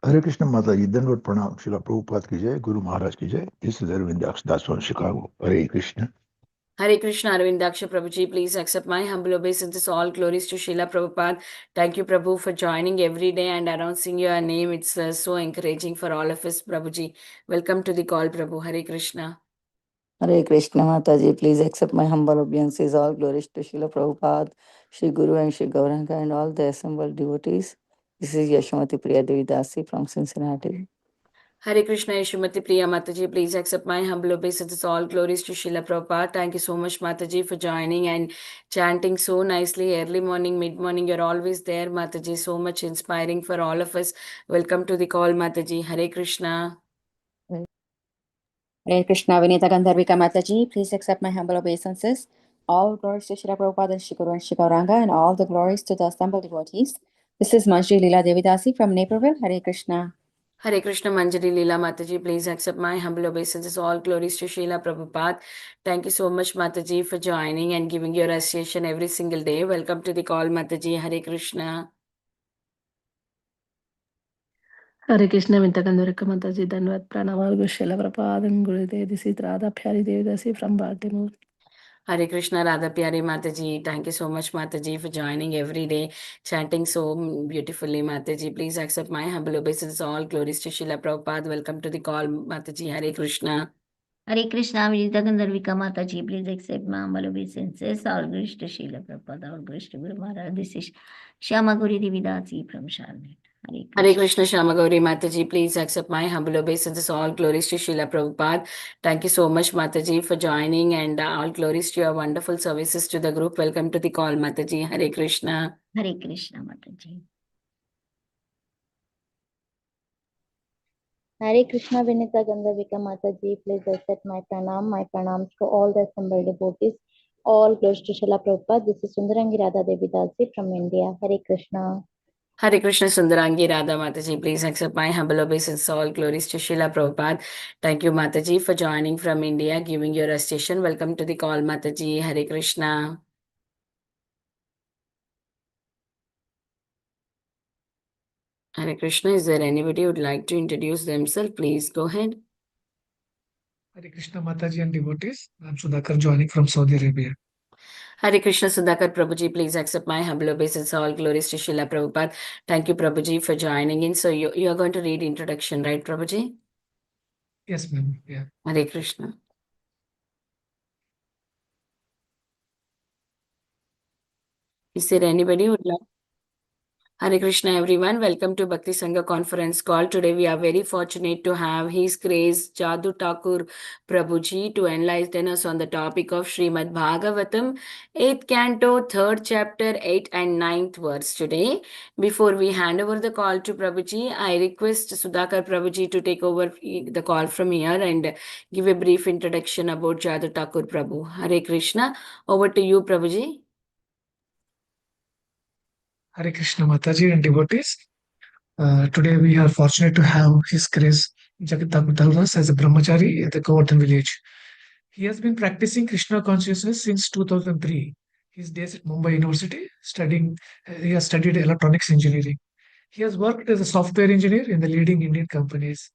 Hare Krishna Mataji, Dandavat Pranam, Srila Prabhupada ki jai, Guru Maharaj ki jai. This is Arvind Das from Chicago. Hare Krishna. Hare Krishna, Arvindaksha Prabhuji, please accept my humble obeisances. All glories to Srila Prabhupada. Thank you, Prabhu, for joining every day and announcing your name. It's so encouraging for all of us, Prabhuji. Welcome to the call, Prabhu. Hare Krishna. Hare Krishna Mataji, please accept my humble obeisances. All glories to Srila Prabhupada, Shri Guru and Shri Gauranga and all the assembled devotees. This is Yashomati Priya Devi Dasi from Cincinnati. Hare Krishna, Yeshumati Priya Mataji, please accept my humble obeisances. All glories to Srila Prabhupada. Thank you so much, Mataji, for joining and chanting so nicely. Early morning, mid morning, you're always there, Mataji. So much inspiring for all of us. Welcome to the call, Mataji. Hare Krishna. Hare Krishna, Vinita Gandharvika Mataji, please accept my humble obeisances. All glories to Srila Prabhupada and Shri Guru and Shri Gauranga, and all the glories to the assembled devotees. This is Manjri Leela Devidasi from Naperville. Hare Krishna. Hare Krishna Manjari Leela Mataji, please accept my humble obeisances. All glories to Srila Prabhupada. Thank you so much, Mataji, for joining and giving your association every single day. Welcome to the call, Mataji. Hare Krishna. Hare Krishna, Vinita Gandharvika Mataji, Dandavat Pranam, Srila Prabhupada and Gurudev. This is Radha Pyari Devidasi from Baltimore. Hare Krishna Radha Pyari Mataji. Thank you so much, Mataji, for joining every day, chanting so beautifully, Mataji. Please accept my humble obeisances. All glories to Srila Prabhupada. Welcome to the call, Mataji. Hare Krishna. Hare Krishna, Vinita Gandharvika Mataji, please accept my humble obeisances. All glories to Srila Prabhupada, all glories to Guru Maharaj. This is Shyama Gauri Devidasi from Charlotte. Hare Krishna Shyama Gauri Mataji, please accept my humble obeisances. All glories to Srila Prabhupada. Thank you so much, Mataji, for joining, and all glories to your wonderful services to the group. Welcome to the call, Mataji. Hare Krishna. Hare Krishna Mataji. Hare Krishna Vinita Gandharvika Mataji, please accept my pranams to all the assembled devotees. All glories to Srila Prabhupada. This is Sundarangi Radha Devi Dasi from India. Hare Krishna. Hare Krishna Sundarangi Radha Mataji, please accept my humble obeisances. All glories to Srila Prabhupada. Thank you, Mataji, for joining from India, giving your association. Welcome to the call, Mataji. Hare Krishna. Hare Krishna, is there anybody who would like to introduce themselves? Please go ahead. Hare Krishna Mataji and devotees. I'm Sudhakar joining from Saudi Arabia. Hare Krishna Sudhakar Prabhuji, please accept my humble obeisances. All glories to Srila Prabhupada. Thank you, Prabhuji, for joining in. So you are going to read introduction, right, Prabhuji? Yes, ma'am. Yeah. Hare Krishna. Is there anybody who would like? Hare Krishna, everyone. Welcome to Bhakti Sangha conference call. Today we are very fortunate to have His Grace Jaduthakur Prabhuji to enlighten us on the topic of Srimad Bhagavatam, 8th canto, 3rd chapter, 8th and 9th verse today. Before we hand over the call to Prabhuji, I request Sudhakar Prabhuji to take over the call from here and give a brief introduction about Jaduthakur Prabhu. Hare Krishna. Over to you, Prabhuji. Hare Krishna Mataji and devotees. Today we are fortunate to have His Grace Jaduthakur as a brahmachari at the Govardhan village. He has been practicing Krishna consciousness since 2003. His days at Mumbai University, he has studied electronics engineering. He has worked as a software engineer in the leading Indian companies.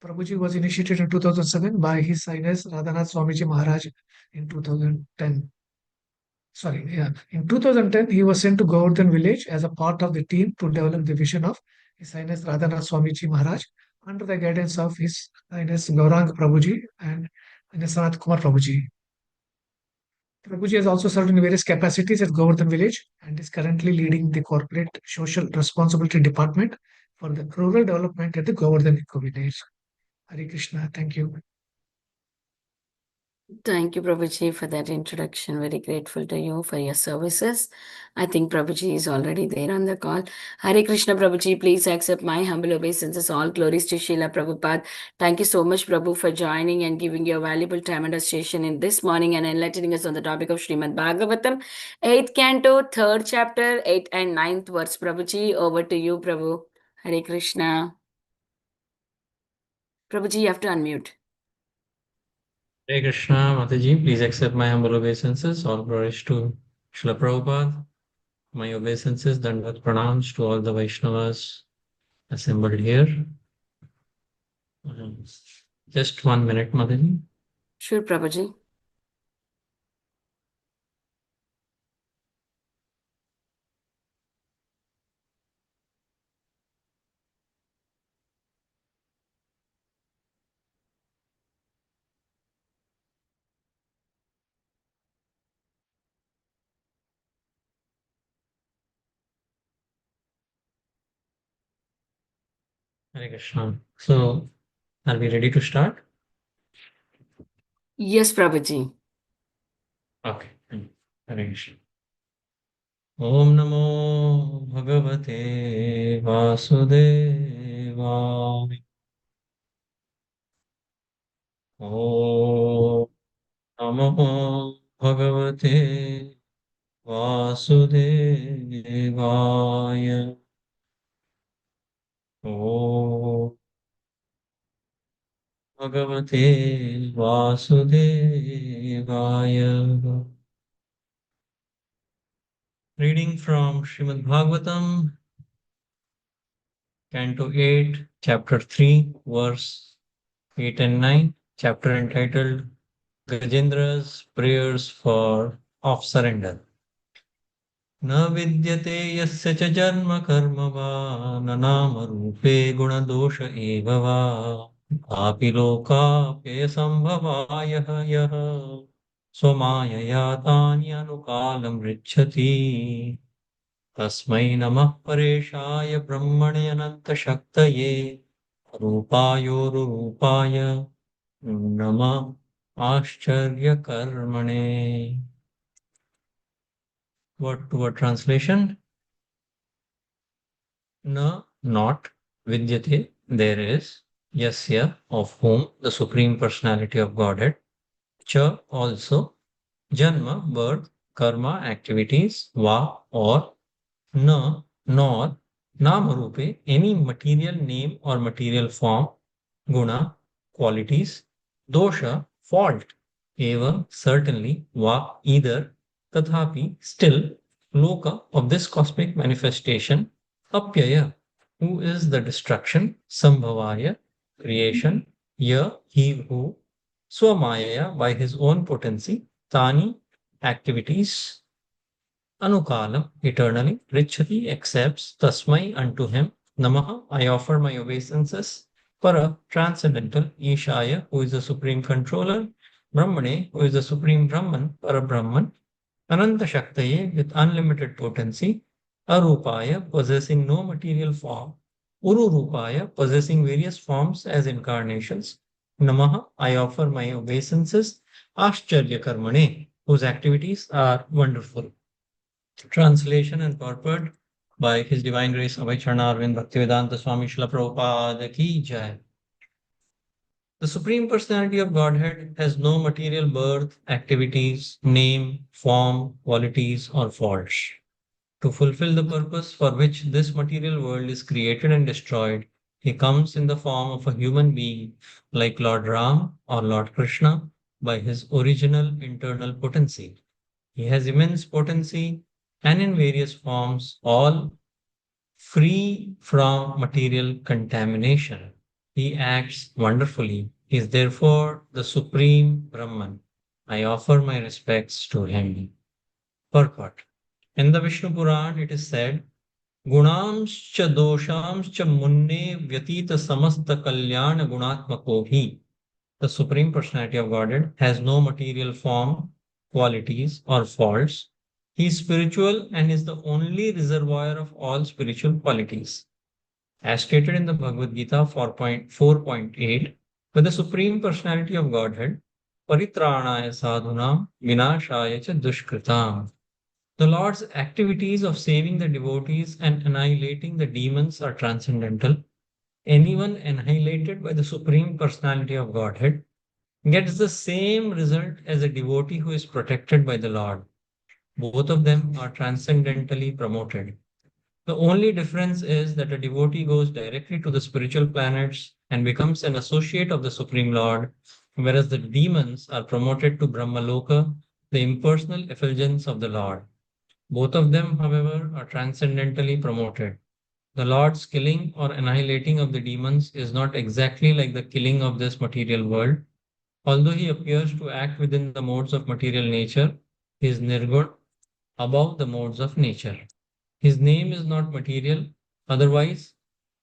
Prabhuji was initiated in 2007 by His Highness Radhanath Swamiji Maharaj in 2010. In 2010, he was sent to Govardhan village as a part of the team to develop the vision of His Highness Radhanath Swamiji Maharaj under the guidance of His Highness Gauranga Prabhuji and Highness Sanat Kumar Prabhuji. Prabhuji has also served in various capacities at Govardhan village and is currently leading the corporate social responsibility department for the rural development at the Govardhan Eco Village. Hare Krishna. Thank you. Thank you, Prabhuji, for that introduction. Very grateful to you for your services. I think Prabhuji is already there on the call. Hare Krishna, Prabhuji, please accept my humble obeisances. All glories to Srila Prabhupada. Thank you so much, Prabhu, for joining and giving your valuable time and association in this morning and enlightening us on the topic of Srimad Bhagavatam, 8th canto, 3rd chapter, 8th and 9th verse. Prabhuji, over to you, Prabhu. Hare Krishna. Prabhuji, you have to unmute. Hare Krishna, Mataji, please accept my humble obeisances. All glories to Srila Prabhupada. My obeisances, Dandavat Pranams to all the Vaishnavas assembled here. Just 1 minute, Mataji. Sure, Prabhuji. Hare Krishna. So, are we ready to start? Yes, Prabhuji. Okay. Hare Krishna. Om Namo Bhagavate Vasudevaya. Om Namo Bhagavate Vasudevaya. Om Bhagavate Vasudevaya. Reading from Srimad Bhagavatam, Canto 8, Chapter 3, verse 8 and 9, chapter entitled Gajendra's Prayers for of Surrender. न विद्यते यस्य च जन्म कर्म वा न नाम रूपे गुणदोष एव वा कापि लोकाप्ययसम्भवाय यः स्वमायया तानि अनुकालं पृच्छति तस्मै नमः परेशाय ब्रह्मणे अनन्तशक्तये रूपायोरुरूपाय नमः आश्चर्यकर्मणे. Word translation. Na, not, vidyate, there is, yasya, of whom, the Supreme Personality of Godhead, cha, also, janma, birth, karma, activities, va, or, na, nor, namarupe, any material name or material form, guna, qualities, dosha, fault, eva, certainly, va, either, tathapi, still, loka, of this cosmic manifestation, apyaya, who is the destruction, sambhavaya, creation, ya, he who, swamaya, by his own potency, tani, activities, anukalam, eternally, richly accepts, tasmai, unto him, namaha, I offer my obeisances, para, transcendental, ishaya, who is the supreme controller, brahmane, who is the supreme Brahman, para Brahman, ananta shaktaye, with unlimited potency, arupaya, possessing no material form, ururupaya, possessing various forms as incarnations, namaha, I offer my obeisances, ascharya karmane, whose activities are wonderful. Translation and purport by His Divine Grace Abhay Charana Arvind Bhaktivedanta Swami Srila Prabhupada Ki Jai. The Supreme Personality of Godhead has no material birth, activities, name, form, qualities, or faults. To fulfill the purpose for which this material world is created and destroyed, he comes in the form of a human being like Lord Ram or Lord Krishna by his original internal potency. He has immense potency and in various forms, all free from material contamination. He acts wonderfully. He is therefore the Supreme Brahman. I offer my respects to him. Purport. In the Vishnu Puran, it is said, Gunamscha doshamscha munne vyatita samasta kalyana gunatmako hi. The Supreme Personality of Godhead has no material form, qualities, or faults. He is spiritual and is the only reservoir of all spiritual qualities. As stated in the Bhagavad Gita 4.8, with the Supreme Personality of Godhead, Paritranaya sadhunam vinashaya cha dushkritam. The Lord's activities of saving the devotees and annihilating the demons are transcendental. Anyone annihilated by the Supreme Personality of Godhead gets the same result as a devotee who is protected by the Lord. Both of them are transcendentally promoted. The only difference is that a devotee goes directly to the spiritual planets and becomes an associate of the Supreme Lord, whereas the demons are promoted to Brahmaloka, the impersonal effulgence of the Lord. Both of them, however, are transcendentally promoted. The Lord's killing or annihilating of the demons is not exactly like the killing of this material world. Although he appears to act within the modes of material nature, he is nirgun, above the modes of nature. His name is not material. Otherwise,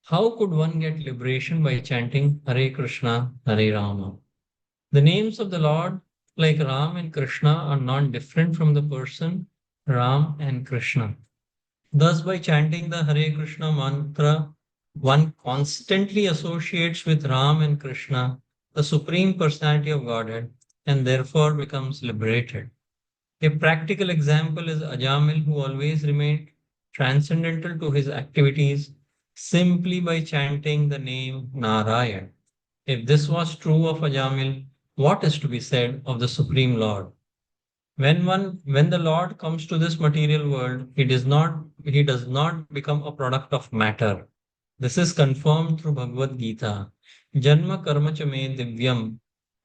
how could one get liberation by chanting Hare Krishna, Hare Rama? The names of the Lord, like Ram and Krishna, are not different from the person Ram and Krishna. Thus, by chanting the Hare Krishna mantra, one constantly associates with Ram and Krishna, the Supreme Personality of Godhead, and therefore becomes liberated. A practical example is Ajamil, who always remained transcendental to his activities simply by chanting the name Narayan. If this was true of Ajamil, what is to be said of the Supreme Lord? When the Lord comes to this material world, he does not become a product of matter. This is confirmed through Bhagavad Gita. Janma karma cha me divyam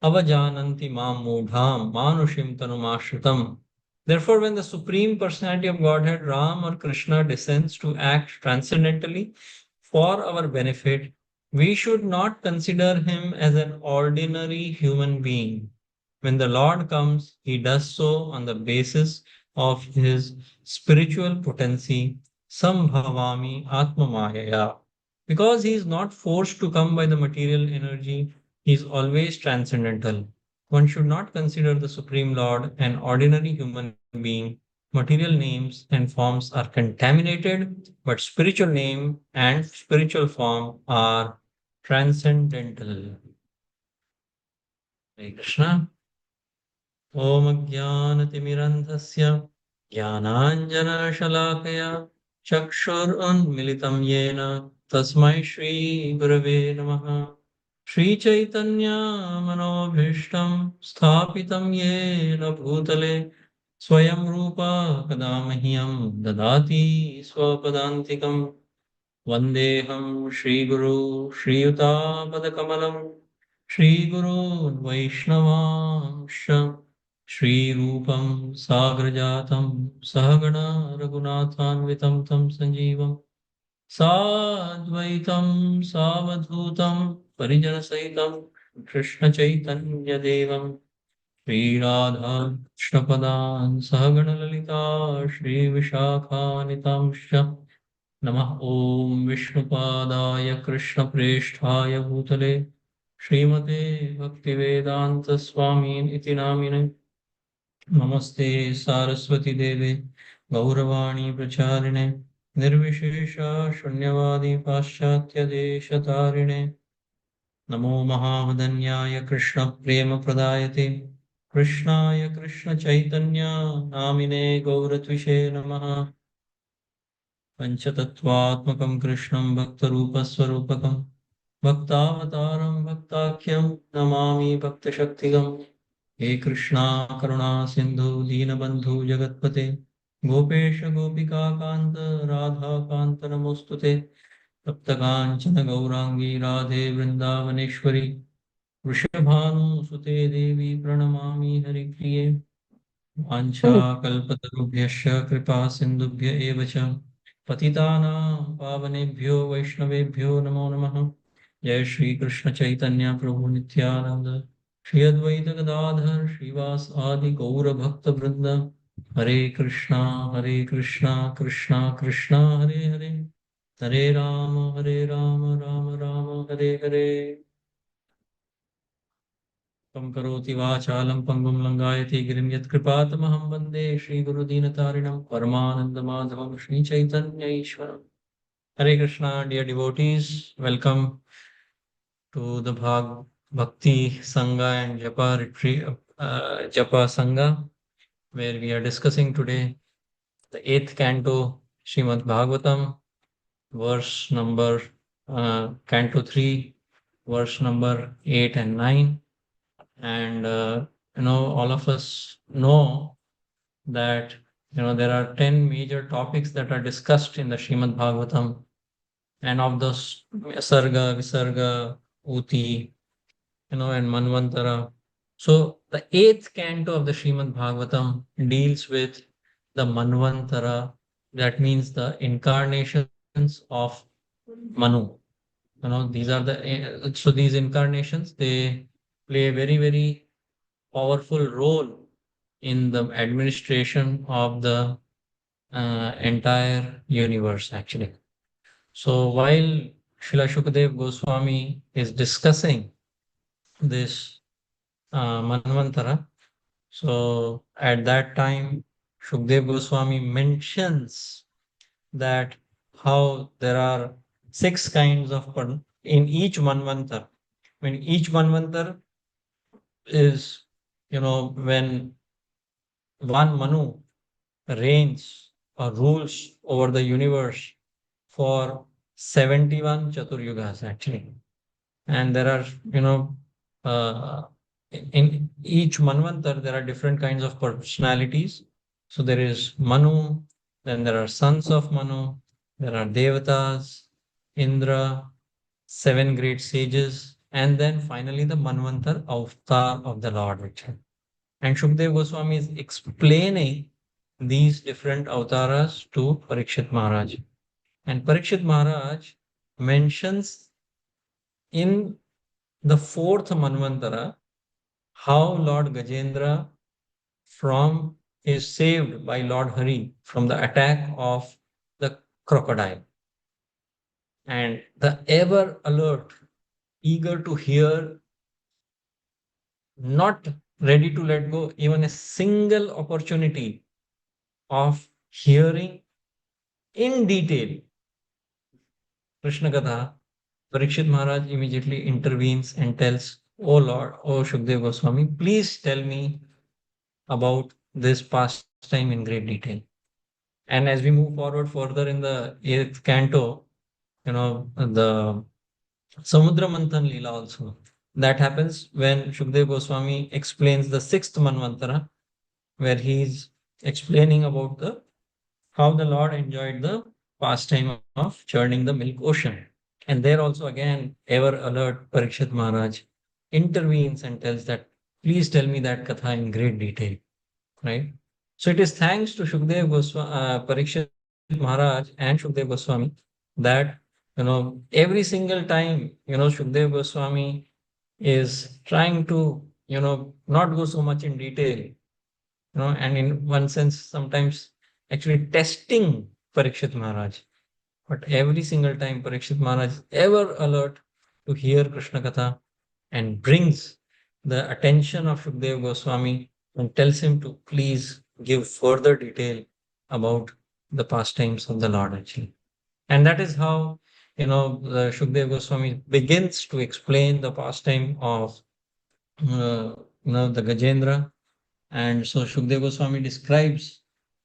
avajananti mam mudham manushim tanumashritam. Therefore, when the Supreme Personality of Godhead, Ram or Krishna, descends to act transcendentally for our benefit, we should not consider him as an ordinary human being. When the Lord comes, he does so on the basis of his spiritual potency, Sambhavami Atmamayaya. Because he is not forced to come by the material energy, he is always transcendental. One should not consider the Supreme Lord an ordinary human being. Material names and forms are contaminated, but spiritual name and spiritual form are transcendental. Hare Krishna. ॐ अज्ञानतिमिरन्धस्य ज्ञानाञ्जनशलाकया चक्षुरुन्मिलितं येन तस्मै श्रीगुरवे नमः। श्रीचैतन्यमनोभीष्टं स्थापितं येन भूतले स्वयं रूपा कदा मह्यं ददाति स्वपदान्तिकं। वन्देऽहं श्रीगुरु श्रीयुतापदकमलं श्रीगुरून् वैष्णवांश्च श्रीरूपं साग्रजातं सहगणा रघुनाथान्वितं तं सञ्जीवं साद्वैतं सावधूतं परिजनसहितं कृष्णचैतन्यदेवं श्रीराधाकृष्णपदान् सहगणललिता श्रीविशाखानितांश्च नमः ॐ विष्णुपादाय कृष्णप्रेष्ठाय भूतले श्रीमते भक्तिवेदान्तस्वामिन् इति नामिने नमस्ते सारस्वती देवे गौरवाणी प्रचारिणे निर्विशेष शून्यवादी पाश्चात्यदेशतारिणे नमो महावदन्याय कृष्णप्रेमप्रदायते कृष्णाय कृष्णचैतन्य नामिने गौरत्विषे नमः पञ्चतत्त्वात्मकं कृष्णं भक्तरूपस्वरूपकं भक्तावतारं भक्ताख्यं नमामि भक्तशक्तिगं। हे कृष्णा करुणा सिन्धु दीनबन्धु जगत्पते गोपेश गोपिकान्त राधाकान्त नमोऽस्तुते। तप्तकाञ्चन गौराङ्गी राधे वृन्दावनेश्वरी वृषभानुसुते देवी प्रणमामि हरिप्रिये। वाञ्छाकल्पतरुभ्यश्च कृपा सिन्धुभ्य एव च पतितानां पावनेभ्यो वैष्णवेभ्यो नमो नमः। जय श्री कृष्ण चैतन्य प्रभु नित्यानंद श्री अद्वैत गदाधर श्रीवास आदि गौर भक्त वृंद। हरे कृष्णा कृष्णा कृष्णा हरे हरे हरे राम राम राम हरे हरे। कं करोति वाचालं पंगुं लंघयते गिरिं यत्कृपातमहं वन्दे श्रीगुरुदीनतारिणं परमानन्दमाधवं Sri Chaitanya ईश्वरम्। Hare Krishna, dear devotees, welcome to the Bhakti Sangha and Japa retreat, Japa Sangha, where we are discussing today the 8th canto, Srimad Bhagavatam, verse number, canto 3, verse number 8 and 9. And, all of us know that, there are 10 major topics that are discussed in the Srimad Bhagavatam. And of those, Sarga, Visarga, Uti, and Manvantara. So the 8th canto of the Srimad Bhagavatam deals with the Manvantara, that means the incarnations of Manu. These are so these incarnations, they play a very, very powerful role in the administration of the entire universe, actually. So while Srila Shukadev Goswami is discussing this Manvantara, so at that time, Shukdev Goswami mentions that how there are 6 kinds of in each Manvantar. When each Manvantar is, when one Manu reigns or rules over the universe for 71 Chaturyugas, actually. And there are, uh, in each Manvantar, there are different kinds of personalities. So there is Manu, then there are sons of Manu, there are Devatas, Indra, 7 great sages, and then finally the Manvantar avatar of the Lord, actually. And Shukdev Goswami is explaining these different avatars to Parikshit Maharaj. And Parikshit Maharaj mentions in the 4th Manvantara how Lord Gajendra is saved by Lord Hari from the attack of the crocodile. And the ever alert, eager to hear, not ready to let go even a single opportunity of hearing in detail Krishna Katha, Parikshit Maharaj immediately intervenes and tells, "Oh Lord, oh Shukdev Goswami, please tell me about this pastime in great detail." And as we move forward further in the 8th canto, the Samudra Manthan Leela also. That happens when Shukdev Goswami explains the 6th Manvantara, where he's explaining about how the Lord enjoyed the pastime of churning the milk ocean. And there also again, ever alert Parikshit Maharaj intervenes and tells that, please tell me that katha in great detail, right? So it is thanks to Shukdev Goswami, Parikshit Maharaj and Shukdev Goswami that, every single time, Shukdev Goswami is trying to, not go so much in detail, and in one sense, sometimes actually testing Parikshit Maharaj. But every single time, Parikshit Maharaj is ever alert to hear Krishna Katha and brings the attention of Shukdev Goswami and tells him to please give further detail about the pastimes of the Lord, actually. And that is how, the Shukdev Goswami begins to explain the pastime of, the Gajendra. And so Shukdev Goswami describes,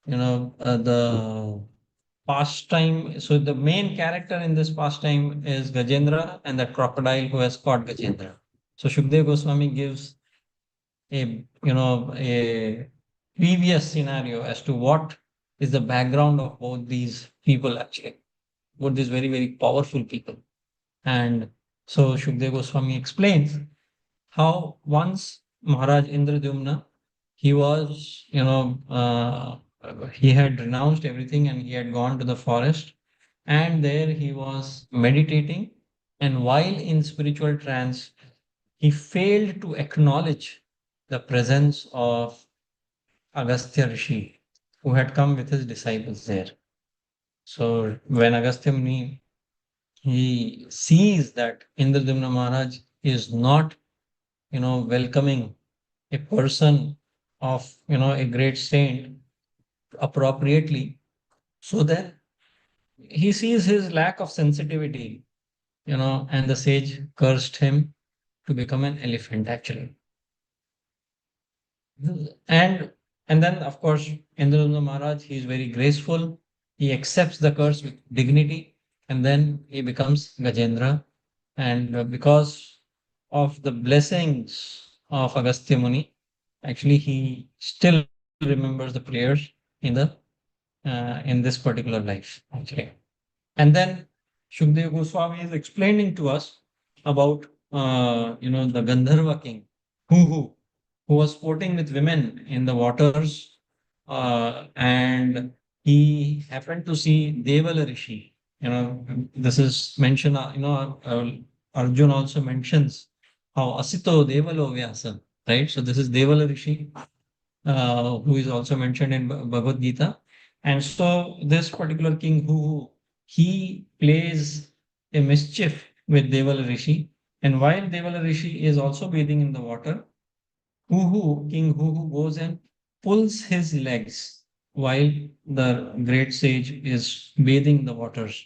the pastime. So the main character in this pastime is Gajendra and the crocodile who has caught Gajendra. So Shukdev Goswami gives a previous scenario as to what is the background of both these people, actually, both these very, very powerful people. And so Shukdev Goswami explains how once Maharaj Indradyumna, he was, he had renounced everything and he had gone to the forest, and there he was meditating. And while in spiritual trance, he failed to acknowledge the presence of Agastya Rishi, who had come with his disciples there. So when Agastya Muni, he sees that Indradyumna Maharaj is not, welcoming a person of, a great saint appropriately, so then he sees his lack of sensitivity, and the sage cursed him to become an elephant, actually. And and then of course Indradyumna Maharaj, he is very graceful. He accepts the curse with dignity, and then he becomes Gajendra. And because of the blessings of Agastya Muni, actually he still remembers the prayers in the in this particular life, actually. And then Shukdev Goswami is explaining to us about the Gandharva king who was sporting with women in the waters, and he happened to see Devala Rishi. this is mentioned, Arjun also mentions how Asito Devalo Vyasa, right? So this is Devala Rishi, who is also mentioned in Bhagavad Gita. And so this particular king who he plays a mischief with Devala Rishi. And while Devala Rishi is also bathing in the water, King Huhu goes and pulls his legs while the great sage is bathing in the waters.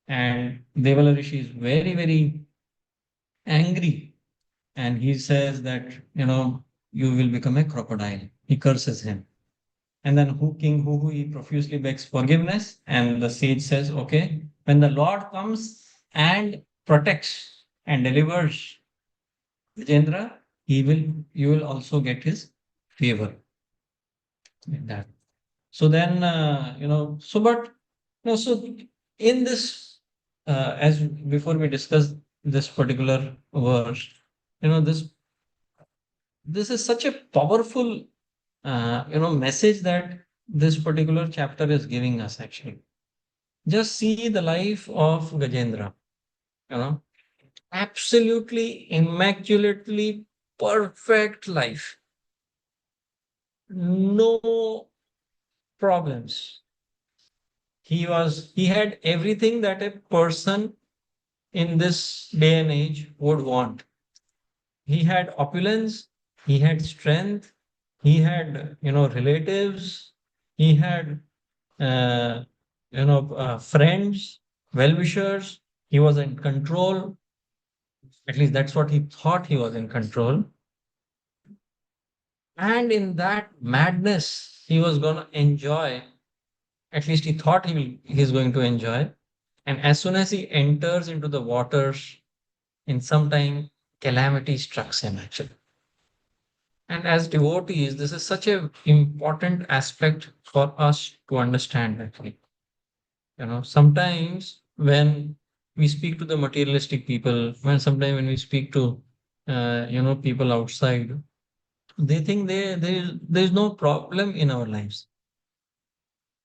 And Devala Rishi is very, very angry. And he says that, you will become a crocodile. He curses him. And then King Huhu, he profusely begs forgiveness. And the sage says, okay, when the Lord comes and protects and delivers Gajendra, you will also get his favor. Like that. So then, so in this, as before we discuss this particular verse, this is such a powerful, message that this particular chapter is giving us actually. Just see the life of Gajendra, absolutely immaculately perfect life. No problems. He had everything that a person in this day and age would want. He had opulence, he had strength, he had, relatives, he had, friends, well-wishers. He was in control. At least that's what he thought, he was in control. And in that madness, he was going to enjoy. At least he thought he's going to enjoy. And as soon as he enters into the waters, in some time, calamity strikes him actually. And as devotees, this is such an important aspect for us to understand actually. Sometimes when we speak to the materialistic people, sometimes when we speak to, people outside, they think there's no problem in our lives.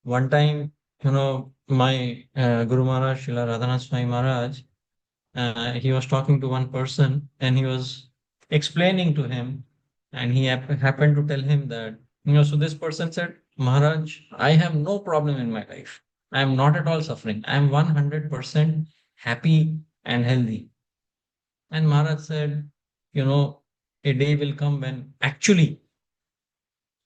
One time, my Guru Maharaj, Srila Radhanath Swami Maharaj, he was talking to one person and he was explaining to him, and he happened to tell him that, so this person said, Maharaj, I have no problem in my life. I am not at all suffering. I am 100% happy and healthy. And Maharaj said, a day will come when actually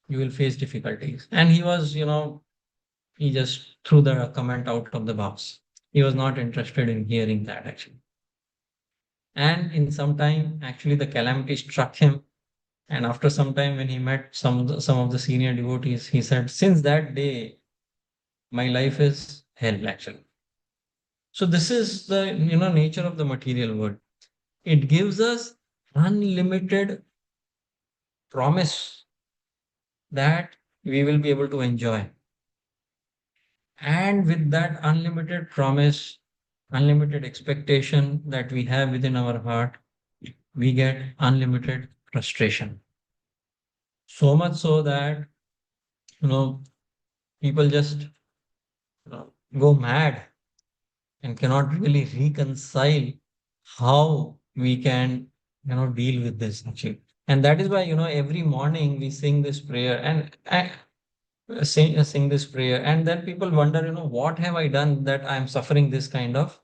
you will face difficulties. And he was, he just threw the comment out of the box. He was not interested in hearing that actually. And in some time, actually, the calamity struck him. And after some time, when he met some of the senior devotees, he said, since that day, my life is hell actually. So this is the nature of the material world. It gives us unlimited promise that we will be able to enjoy. And with that unlimited promise, unlimited expectation that we have within our heart, we get unlimited frustration. So much so that, people just go mad and cannot really reconcile how we can, deal with this actually. And that is why, every morning we sing this prayer and sing this prayer. And then people wonder, what have I done that I'm suffering this kind of,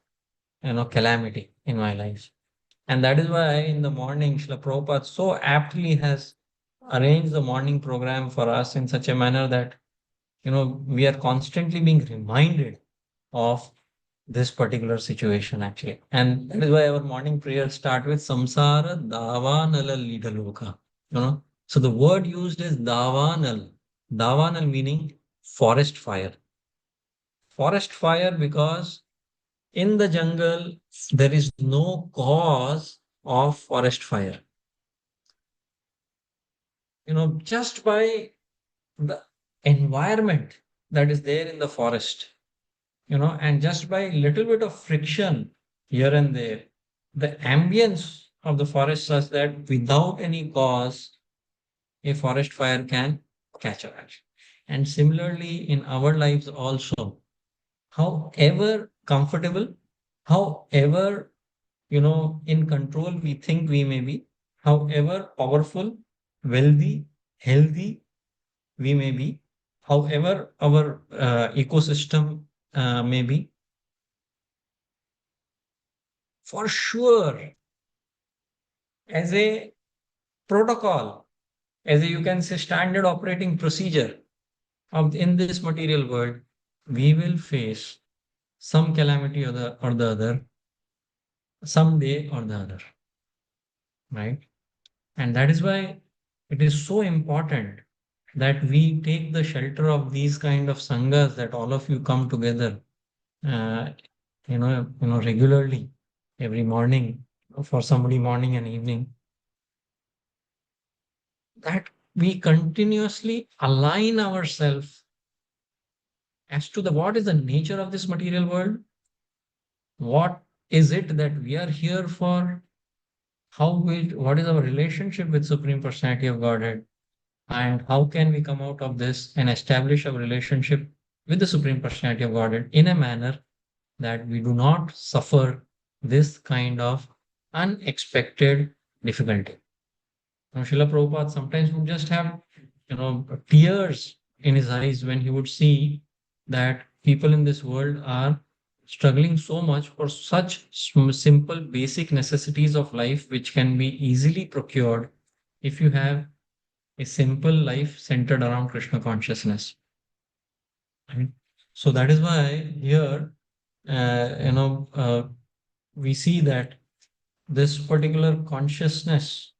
calamity in my life? And that is why in the morning, Srila Prabhupada so aptly has arranged the morning program for us in such a manner that, we are constantly being reminded of this particular situation actually. And that is why our morning prayers start with Samsara Davanala Lidaloka. So the word used is Davanal. Davanal meaning forest fire. Forest fire because in the jungle, there is no cause of forest fire. Just by the environment that is there in the forest, and just by little bit of friction here and there, the ambience of the forest such that without any cause, a forest fire can catch our action. And similarly, in our lives also, however comfortable, however, in control we think we may be, however powerful, wealthy, healthy we may be, however our ecosystem may be, for sure, as a protocol, as a, you can say, standard operating procedure of in this material world, we will face some calamity or the other, someday or the other, right? And that is why it is so important that we take the shelter of these kind of sanghas, that all of you come together, uh, regularly, every morning, for somebody morning and evening, that we continuously align ourselves as to the what is the nature of this material world, what is it that we are here for, what is our relationship with Supreme Personality of Godhead, and how can we come out of this and establish our relationship with the Supreme Personality of Godhead in a manner that we do not suffer this kind of unexpected difficulty. Now, Srila Prabhupada sometimes would just have, tears in his eyes when he would see that people in this world are struggling so much for such simple, basic necessities of life, which can be easily procured if you have a simple life centered around Krishna consciousness. Right? So that is why here, we see that this particular consciousness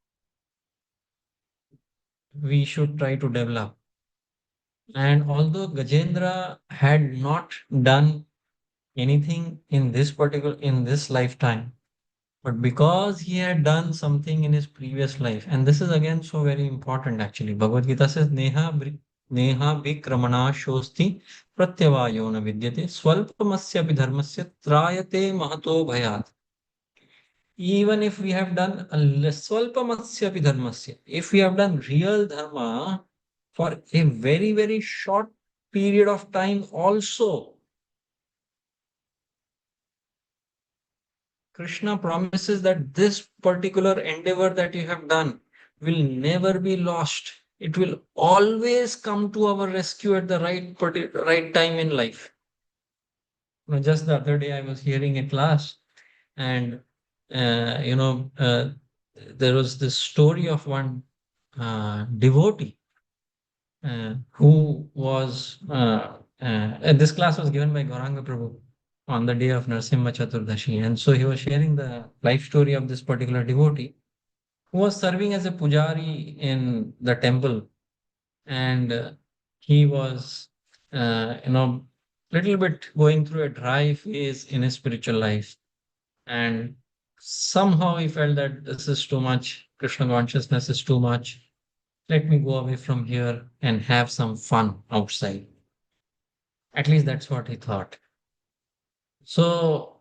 we should try to develop. And although Gajendra had not done anything in this lifetime, but because he had done something in his previous life, and this is again so very important actually. Bhagavad Gita says, Neha Vikramana Shosti Pratyavayo na Vidyate Swalpamasya Dharmasya Trayate Mahato Bhayat. Even if we have done Swalpamasya Dharmasya, if we have done real dharma for a very, very short period of time also, Krishna promises that this particular endeavor that you have done will never be lost. It will always come to our rescue at the right time in life. Just the other day, I was hearing a class, and there was this story of one devotee who was. And this class was given by Gauranga Prabhu on the day of Narsimha Chaturdashi. And so he was sharing the life story of this particular devotee who was serving as a pujari in the temple. And he was, little bit going through a dry phase in his spiritual life. And somehow he felt that this is too much, Krishna consciousness is too much. Let me go away from here and have some fun outside. At least that's what he thought. So,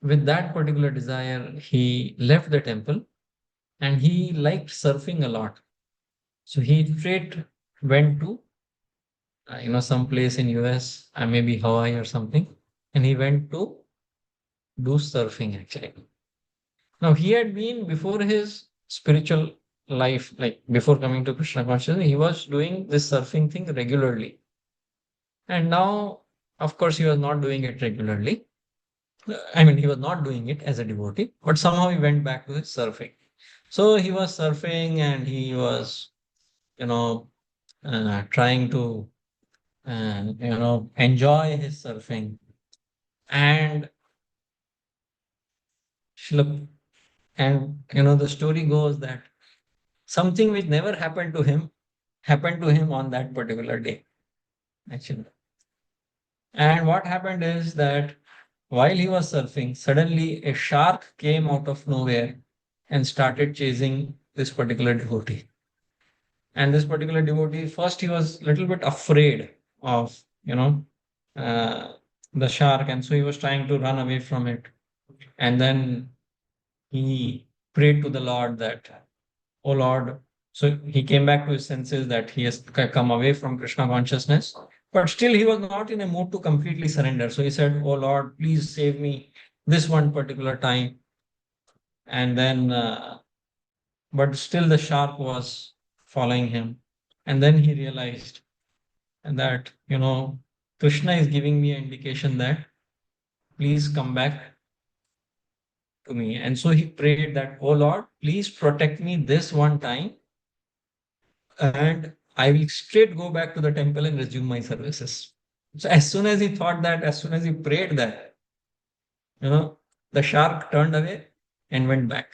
with that particular desire, he left the temple and he liked surfing a lot. So, he straight went to, some place in US, maybe Hawaii or something, and he went to do surfing actually. Now, he had been before his spiritual life, like before coming to Krishna consciousness, he was doing this surfing thing regularly. And now, of course, he was not doing it regularly. I mean, he was not doing it as a devotee, but somehow he went back to his surfing. So he was surfing and he was, trying to, enjoy his surfing. And the story goes that something which never happened to him on that particular day, actually. And what happened is that while he was surfing, suddenly a shark came out of nowhere and started chasing this particular devotee. And this particular devotee, first he was a little bit afraid of, the shark. And so he was trying to run away from it. And then he prayed to the Lord that, oh Lord, so he came back to his senses that he has come away from Krishna consciousness. But still, he was not in a mood to completely surrender. So he said, "Oh Lord, please save me this one particular time." And then, but still the shark was following him. And then he realized that, Krishna is giving me an indication that please come back to me. And so he prayed that, "Oh Lord, please protect me this one time, and I will straight go back to the temple and resume my services." So as soon as he thought that, as soon as he prayed that, the shark turned away and went back.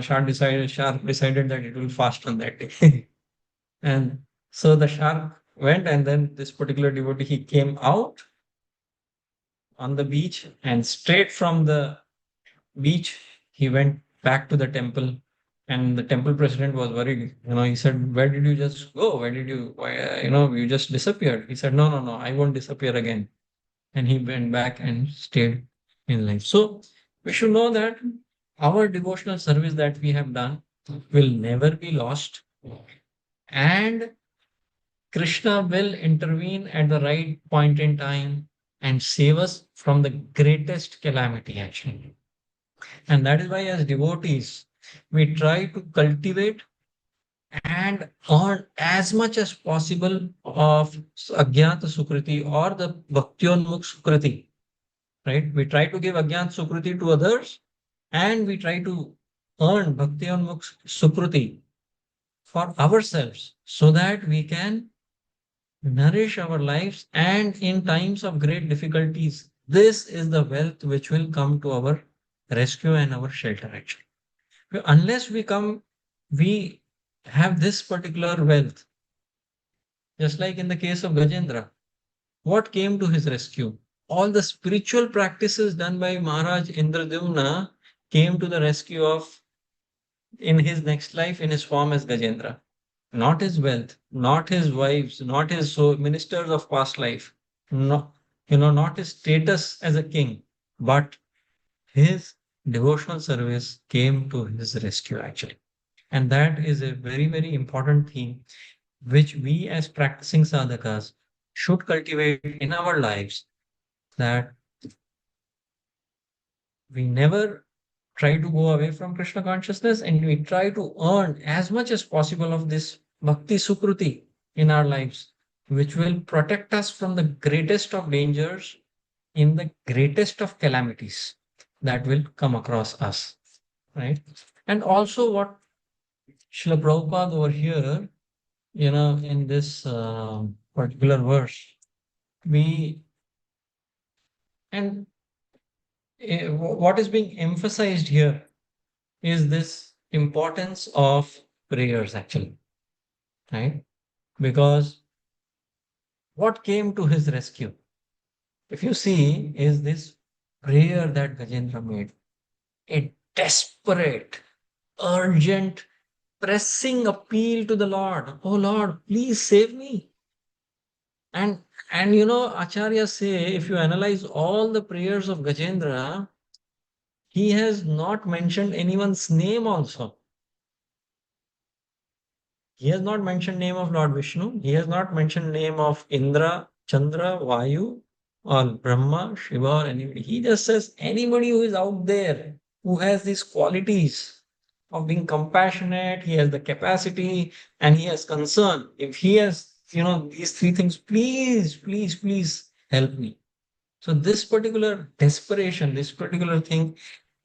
Shark decided that it will fast on that day. And so the shark went, and then this particular devotee, he came out on the beach, and straight from the beach, he went back to the temple. And the temple president was worried. He said, "Where did you just go? You just disappeared." He said, "No, no, no, I won't disappear again." And he went back and stayed in life. So we should know that our devotional service that we have done will never be lost. And Krishna will intervene at the right point in time and save us from the greatest calamity, actually. And that is why, as devotees, we try to cultivate and earn as much as possible of Agyata Sukriti or the Bhaktyonmukh Sukriti. Right? We try to give Agyat Sukriti to others, and we try to earn Bhaktyonmukh Sukriti for ourselves so that we can nourish our lives, and in times of great difficulties, this is the wealth which will come to our rescue and our shelter, actually. Unless we have this particular wealth, just like in the case of Gajendra, what came to his rescue? All the spiritual practices done by Maharaj Indradyumna came to the rescue of, in his next life, in his form as Gajendra. Not his wealth, not his wives, not his ministers of past life, not his status as a king, but his devotional service came to his rescue, actually. And that is a very, very important theme which we as practicing sadhakas should cultivate in our lives, that we never try to go away from Krishna consciousness, and we try to earn as much as possible of this bhakti sukruti in our lives, which will protect us from the greatest of dangers in the greatest of calamities that will come across us. Right? And also what Srila Prabhupada over here, in this particular verse, what is being emphasized here is this importance of prayers, actually, right? Because what came to his rescue, if you see, is this prayer that Gajendra made, a desperate, urgent, pressing appeal to the Lord. "Oh Lord, please save me." And Acharyas say, if you analyze all the prayers of Gajendra, he has not mentioned anyone's name also. He has not mentioned name of Lord Vishnu. He has not mentioned name of Indra, Chandra, Vayu, or Brahma, Shiva, or anybody. He just says anybody who is out there, who has these qualities of being compassionate, he has the capacity, and he has concern. If he has, these three things, please, please, please help me. So this particular desperation, this particular thing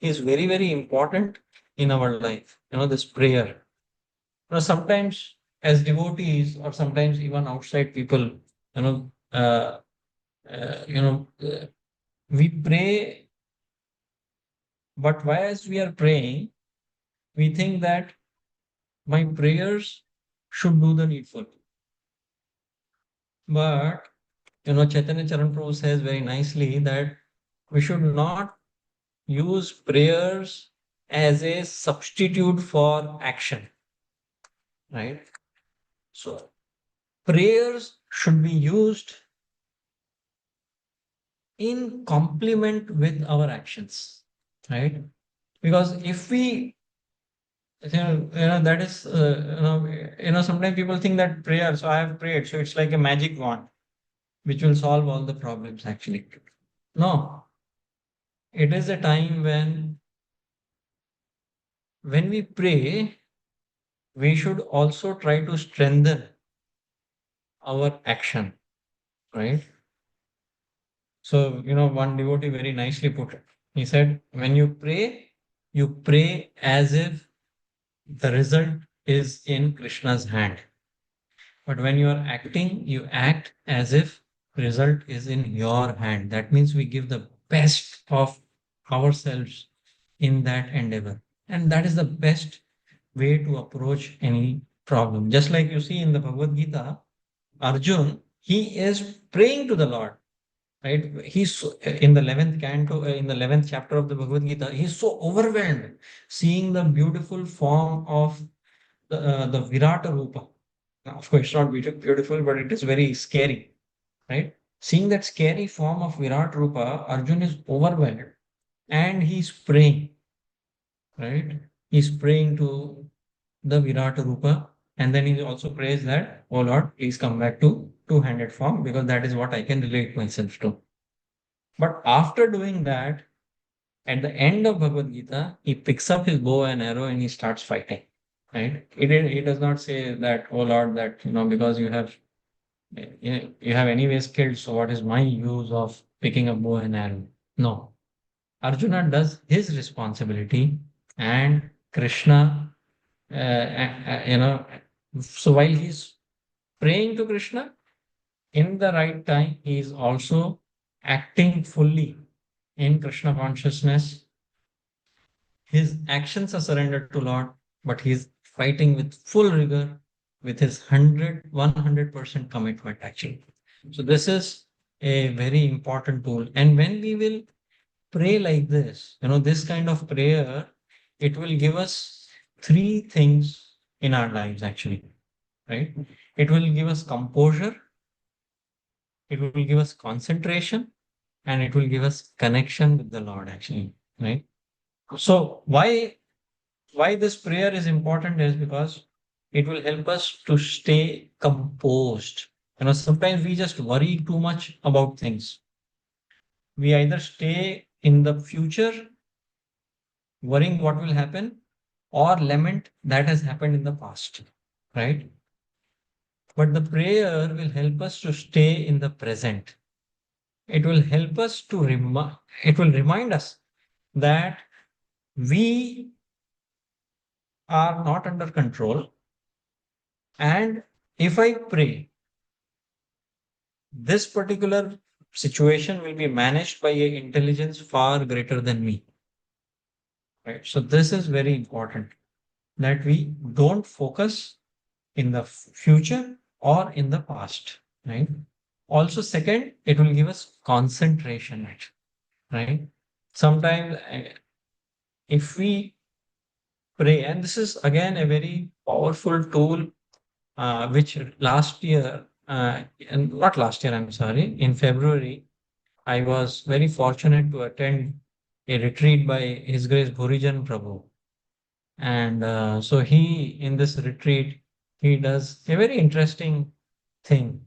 is very, very important in our life. This prayer. Sometimes as devotees, or sometimes even outside people, you know, uh, we pray, but whilst we are praying, we think that my prayers should do the needful. But, Chaitanya Charan Prabhu says very nicely that we should not use prayers as a substitute for action, right? So prayers should be used in complement with our actions, right? Because if we, that is, sometimes people think that prayer, so I have prayed, so it's like a magic wand. which will solve all the problems actually. No, it is a time when we pray, we should also try to strengthen our action, right? So, one devotee very nicely put it. He said, when you pray as if the result is in Krishna's hand. But when you are acting, you act as if result is in your hand. That means we give the best of ourselves in that endeavor. And that is the best way to approach any problem. Just like you see in the Bhagavad Gita, Arjun, he is praying to the Lord, right? He's in the 11th canto, in the 11th chapter of the Bhagavad Gita, he's so overwhelmed seeing the beautiful form of the Virata Rupa. Now, of course, it's not beautiful, but it is very scary, right? Seeing that scary form of Virat Rupa, Arjun is overwhelmed and he's praying, right? He's praying to the Virata Rupa, and then he also prays that, oh Lord, please come back to two-handed form because that is what I can relate myself to. But after doing that, at the end of Bhagavad Gita, he picks up his bow and arrow and he starts fighting. Right? He does not say that, oh Lord, that because you have anyways killed, so what is my use of picking up bow and arrow? No. Arjuna does his responsibility and Krishna, so while he's praying to Krishna, in the right time, he is also acting fully in Krishna consciousness. His actions are surrendered to Lord, but he's fighting with full rigor, with his 100% commitment actually. So this is a very important tool. And when we will pray like this, this kind of prayer, it will give us three things in our lives actually, right? It will give us composure, it will give us concentration, and it will give us connection with the Lord actually, right? So why this prayer is important is because it will help us to stay composed. Sometimes we just worry too much about things. We either stay in the future worrying what will happen or lament that has happened in the past, right? But the prayer will help us to stay in the present. It will help us to it will remind us that we are not under control. And if I pray, this particular situation will be managed by an intelligence far greater than me. Right? So this is very important that we don't focus in the future or in the past. Right? Also, second, it will give us concentration. Right? Sometimes if we pray, and this is again a very powerful tool, which last year, and not last year, I'm sorry, in February, I was very fortunate to attend a retreat by His Grace Bhurijan Prabhu. And so in this retreat, he does a very interesting thing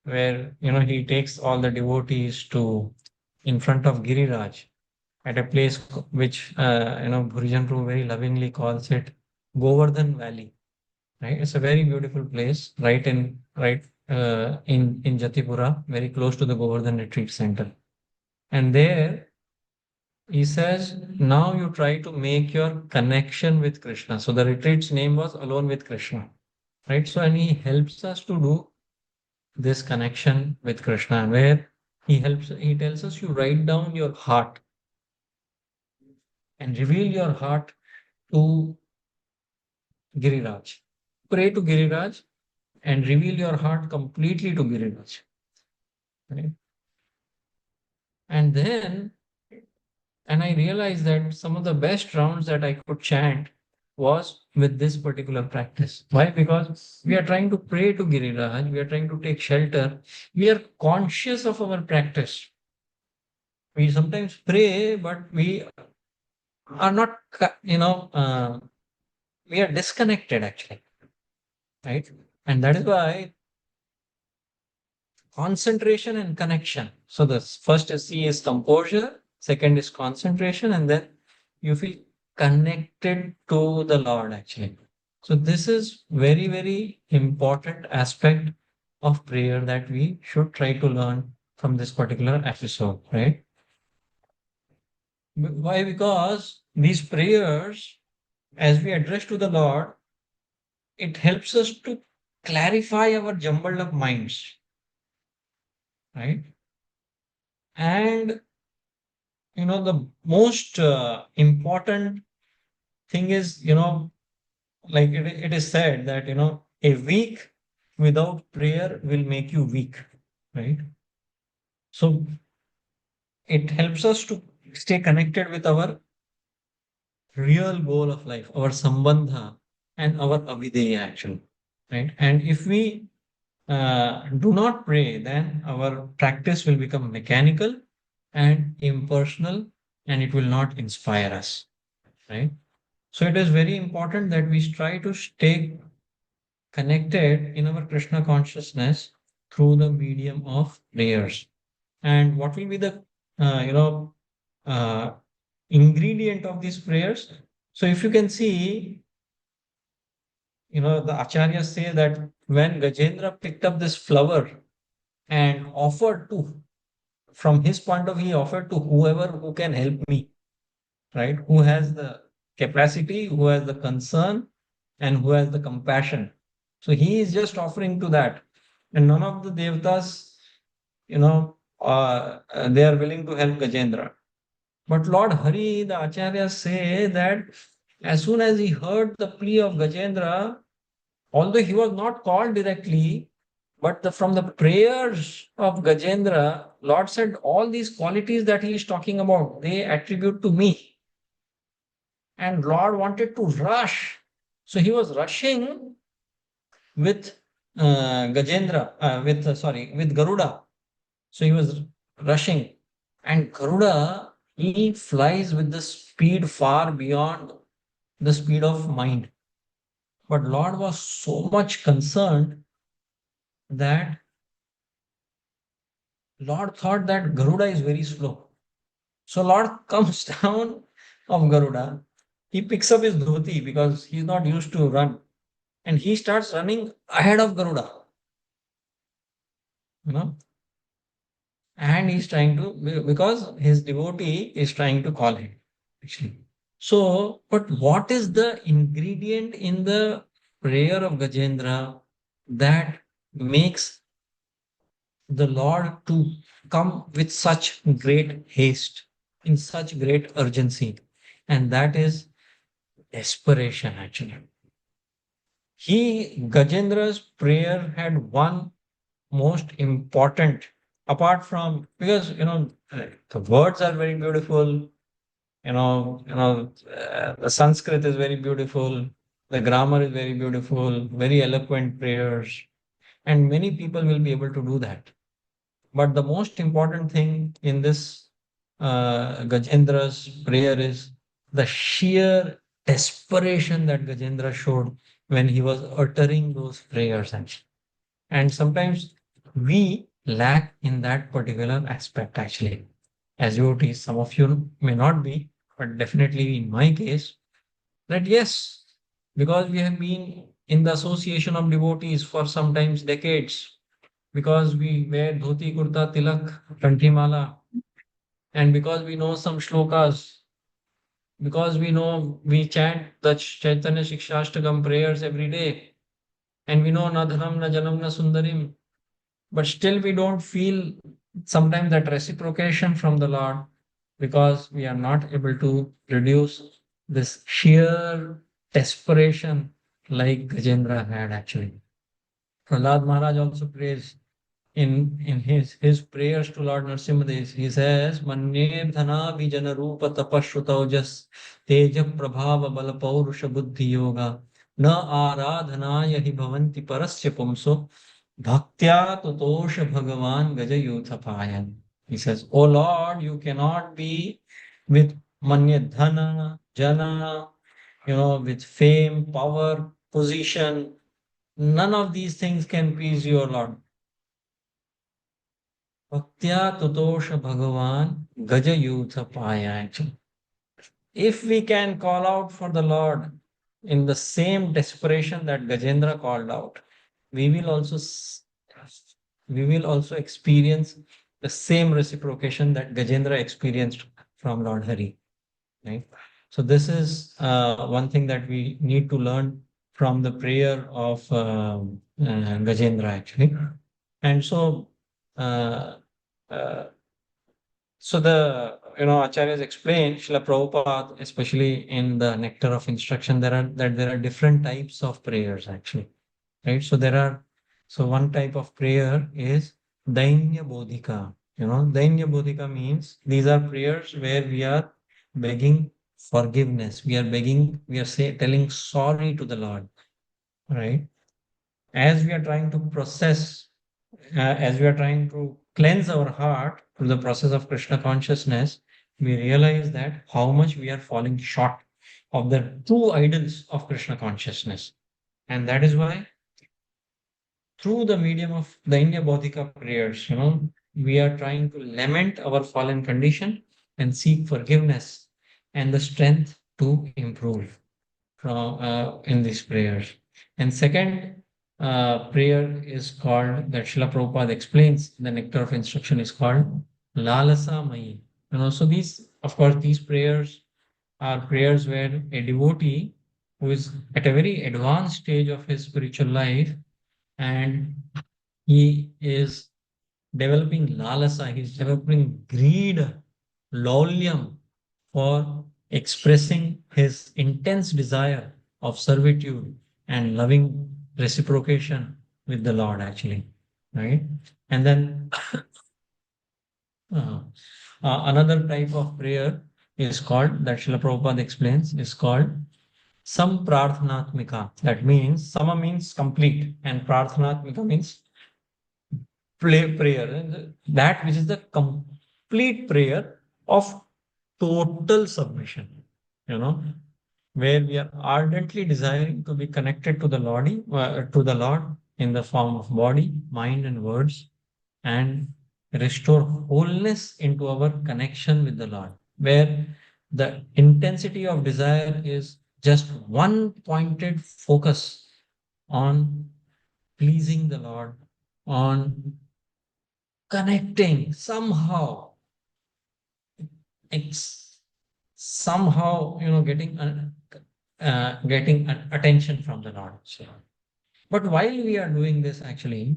where, he takes all the devotees in front of Giriraj at a place which, Bhurijan Prabhu very lovingly calls it Govardhan Valley. Right? It's a very beautiful place in Jatipura, very close to the Govardhan Retreat Center. And there he says, now you try to make your connection with Krishna. So the retreat's name was Alone with Krishna. Right? So, and he helps us to do this connection with Krishna, where he tells us you write down your heart and reveal your heart to Giriraj. Pray to Giriraj and reveal your heart completely to Giriraj. Right? And I realized that some of the best rounds that I could chant was with this particular practice. Why? Because we are trying to pray to Giriraj, we are trying to take shelter, we are conscious of our practice. We sometimes pray, but we are not, we are disconnected actually. Right? And that is why concentration and connection. So the first C is composure, second is concentration, and then you feel connected to the Lord actually. So this is very, very important aspect of prayer that we should try to learn from this particular episode, right? Why? Because these prayers, as we address to the Lord, it helps us to clarify our jumbled up minds, right? And the most important thing is, like it is said that, a week without prayer will make you weak, right? So it helps us to stay connected with our real goal of life, our sambandha and our avideya actually, right? And if we do not pray, then our practice will become mechanical and impersonal, and it will not inspire us, right? So it is very important that we try to stay connected in our Krishna consciousness through the medium of prayers. And what will be the uh, ingredient of these prayers? So if you can see, the acharyas say that when Gajendra picked up this flower and offered to, from his point of view, he offered to whoever who can help me, right? Who has the capacity, who has the concern, and who has the compassion. So he is just offering to that. And none of the devatas, they are willing to help Gajendra. But Lord Hari, the acharyas say that as soon as he heard the plea of Gajendra, although he was not called directly, but from the prayers of Gajendra, Lord said all these qualities that he is talking about, they attribute to me. And Lord wanted to rush. So he was rushing with with Garuda. So he was rushing. And Garuda, he flies with the speed far beyond the speed of mind. But Lord was so much concerned that Lord thought that Garuda is very slow. So Lord comes down of Garuda. He picks up his dhoti because he's not used to run. And he starts running ahead of Garuda. And he's trying to, because his devotee is trying to call him, actually. So, but what is the ingredient in the prayer of Gajendra that makes the Lord to come with such great haste, in such great urgency? And that is desperation, actually. Gajendra's prayer had one most important, apart from, because, the words are very beautiful, the Sanskrit is very beautiful, the grammar is very beautiful, very eloquent prayers, and many people will be able to do that. But the most important thing in this Gajendra's prayer is the sheer desperation that Gajendra showed when he was uttering those prayers. And sometimes we lack in that particular aspect, actually. As devotees, some of you may not be, but definitely in my case, that yes, because we have been in the association of devotees for sometimes decades, because we wear dhoti, kurta, tilak, kanthimala, and because we know some shlokas, because we chant the Chaitanya Shikshashtakam prayers every day, and we know na dhanam, na janam, na sundarim, but still we don't feel sometimes that reciprocation from the Lord because we are not able to reduce this sheer desperation like Gajendra had actually. Prahlad Maharaj also prays in his prayers to Lord Nrsimhadev. He says, Manye dhana vijana rupa tapashrutaujas teja prabhava bala paurusha buddhi yoga na aradhanaya hi bhavanti parasya pumso bhaktya tutosha bhagavan gaja yuthapayan. He says, Oh Lord, you cannot be with manya dhana, jana, with fame, power, position. None of these things can please your Lord. Bhaktya tutosha Bhagavan Gaja Yutha Paya. Actually, if we can call out for the Lord in the same desperation that Gajendra called out, we will also we will also experience the same reciprocation that Gajendra experienced from Lord Hari. Right. So this is one thing that we need to learn from the prayer of Gajendra actually. And so uh, uh, so the acharyas explain, Srila Prabhupada, especially in the Nectar of Instruction, there are different types of prayers actually, right? So one type of prayer is Dainya Bodhika. Dainya Bodhika means these are prayers where we are begging forgiveness. We are telling sorry to the Lord, right? As we are trying to process, as we are trying to cleanse our heart through the process of Krishna consciousness, we realize that how much we are falling short of the true idols of Krishna consciousness. And that is why, through the medium of the India Bodhika prayers, we are trying to lament our fallen condition and seek forgiveness and the strength to improve from in these prayers. And second prayer is called, that Srila Prabhupada explains in the Nectar of Instruction, is called Lalasa Mai. So of course, these prayers are prayers where a devotee who is at a very advanced stage of his spiritual life, and he is developing lalasa, he's developing greed, laulyam, for expressing his intense desire of servitude and loving reciprocation with the Lord, actually, right? And then uh, another type of prayer is called, that Srila Prabhupada explains, is called Samprarthanatmika. That means Sama means complete, and Prarthanatmika means prayer. That which is the complete prayer of total submission, you know, where we are ardently desiring to be connected to the Lord in the form of body, mind, and words, and restore wholeness into our connection with the Lord, where the intensity of desire is just one pointed focus on pleasing the Lord, on connecting somehow. It's somehow, getting attention from the Lord. So, but while we are doing this, actually,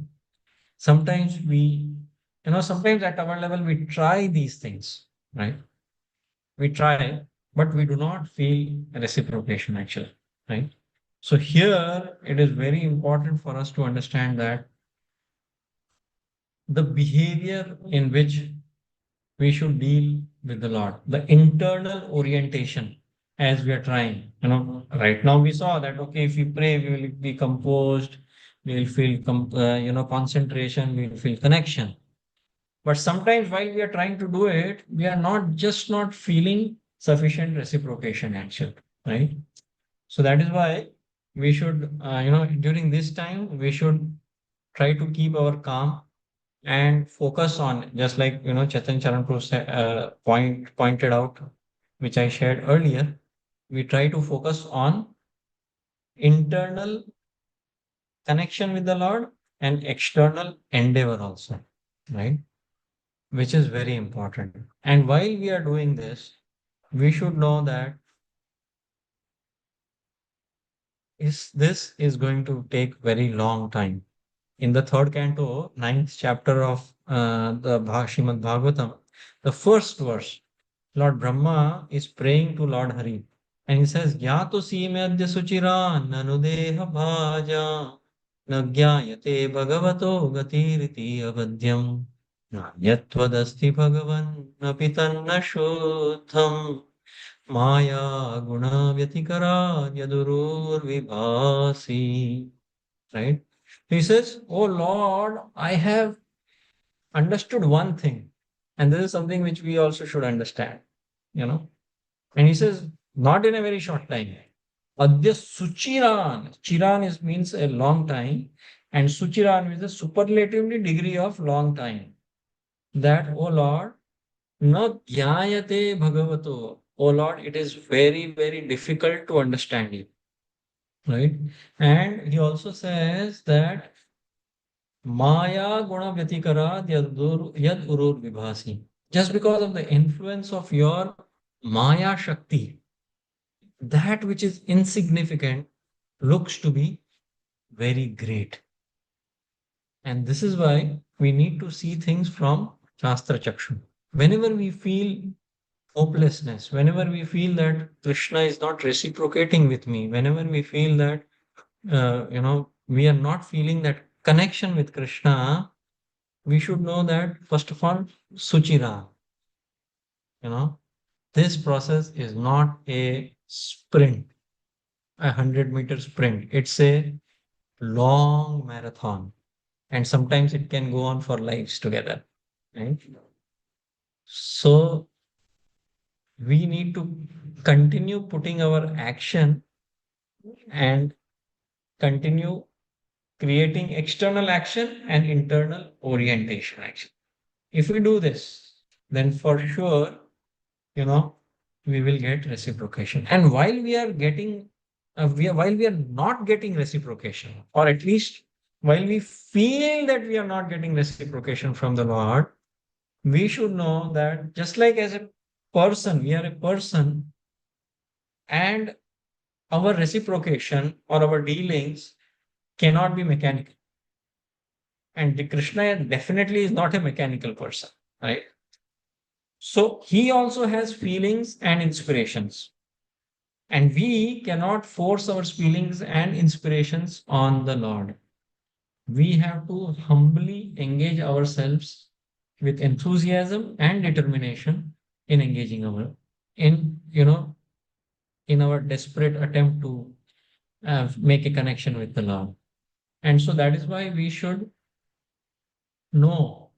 sometimes sometimes at our level, we try these things, right? We try, but we do not feel reciprocation, actually, right? So here, it is very important for us to understand that the behavior in which we should deal with the Lord, the internal orientation, as we are trying. Right now we saw that, okay, if we pray, we will be composed, we will feel, concentration, we will feel connection. But sometimes while we are trying to do it, we are not feeling sufficient reciprocation, actually, right? So that is why we should, during this time, we should try to keep our calm and focus on, just like Chetan Charan Prabhu pointed out, which I shared earlier. We try to focus on internal connection with the Lord and external endeavor also, right? Which is very important. And while we are doing this, we should know that this is going to take very long time. In the third canto, ninth chapter of the Srimad Bhagavatam, the first verse, Lord Brahma is praying to Lord Hari. And he says, Gyato simyadya suchira nanudeha bhaja nagyayate bhagavato gatiriti avadyam yatvadasti bhagavan napitanna shuddham maya guna vyatikara yadurur vibhasi. Right? He says, Oh Lord, I have understood one thing. And this is something which we also should understand, And he says, not in a very short time. Adya Suchiran. Chiran means a long time. And Suchiran means a superlatively degree of long time. that, O Lord, na jnayate bhagavato. O Lord, it is very, very difficult to understand you. Right? And he also says that Maya guna vyatikara yad urur vibhasi. Just because of the influence of your Maya Shakti, that which is insignificant looks to be very great. And this is why we need to see things from Shastra Chakshu. Whenever we feel hopelessness, whenever we feel that Krishna is not reciprocating with me, whenever we feel that, we are not feeling that connection with Krishna, we should know that, first of all, Suchira, this process is not a sprint, a 100-meter sprint. It's a long marathon. And sometimes it can go on for lives together, right? So we need to continue putting our action and continue creating external action and internal orientation action. If we do this, then for sure, we will get reciprocation. And while we are getting, while we are not getting reciprocation, or at least while we feel that we are not getting reciprocation from the Lord, we should know that just like as a person, we are a person, and our reciprocation or our dealings cannot be mechanical. And the Krishna definitely is not a mechanical person, right? So he also has feelings and inspirations. And we cannot force our feelings and inspirations on the Lord. We have to humbly engage ourselves with enthusiasm and determination in engaging in our desperate attempt to make a connection with the Lord. And so that is why we should know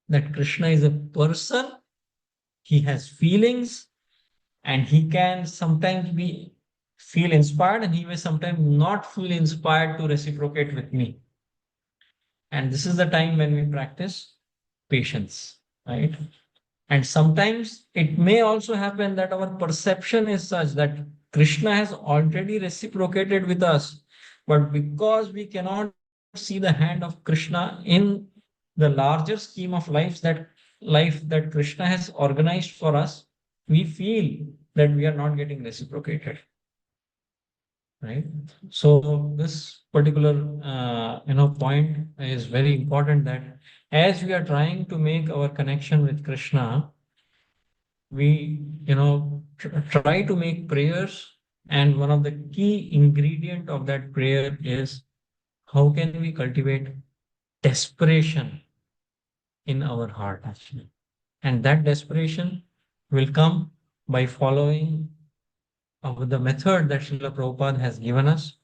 that Krishna is a person, he has feelings, and he can sometimes feel inspired, and he may sometimes not feel inspired to reciprocate with me. And this is the time when we practice patience, right? And sometimes it may also happen that our perception is such that Krishna has already reciprocated with us, but because we cannot see the hand of Krishna in the larger scheme of life that Krishna has organized for us, we feel that we are not getting reciprocated. Right? So this particular point is very important, that as we are trying to make our connection with Krishna, we try to make prayers, and one of the key ingredient of that prayer is how can we cultivate desperation in our heart, actually. And that desperation will come by following the method that Srila Prabhupada has given us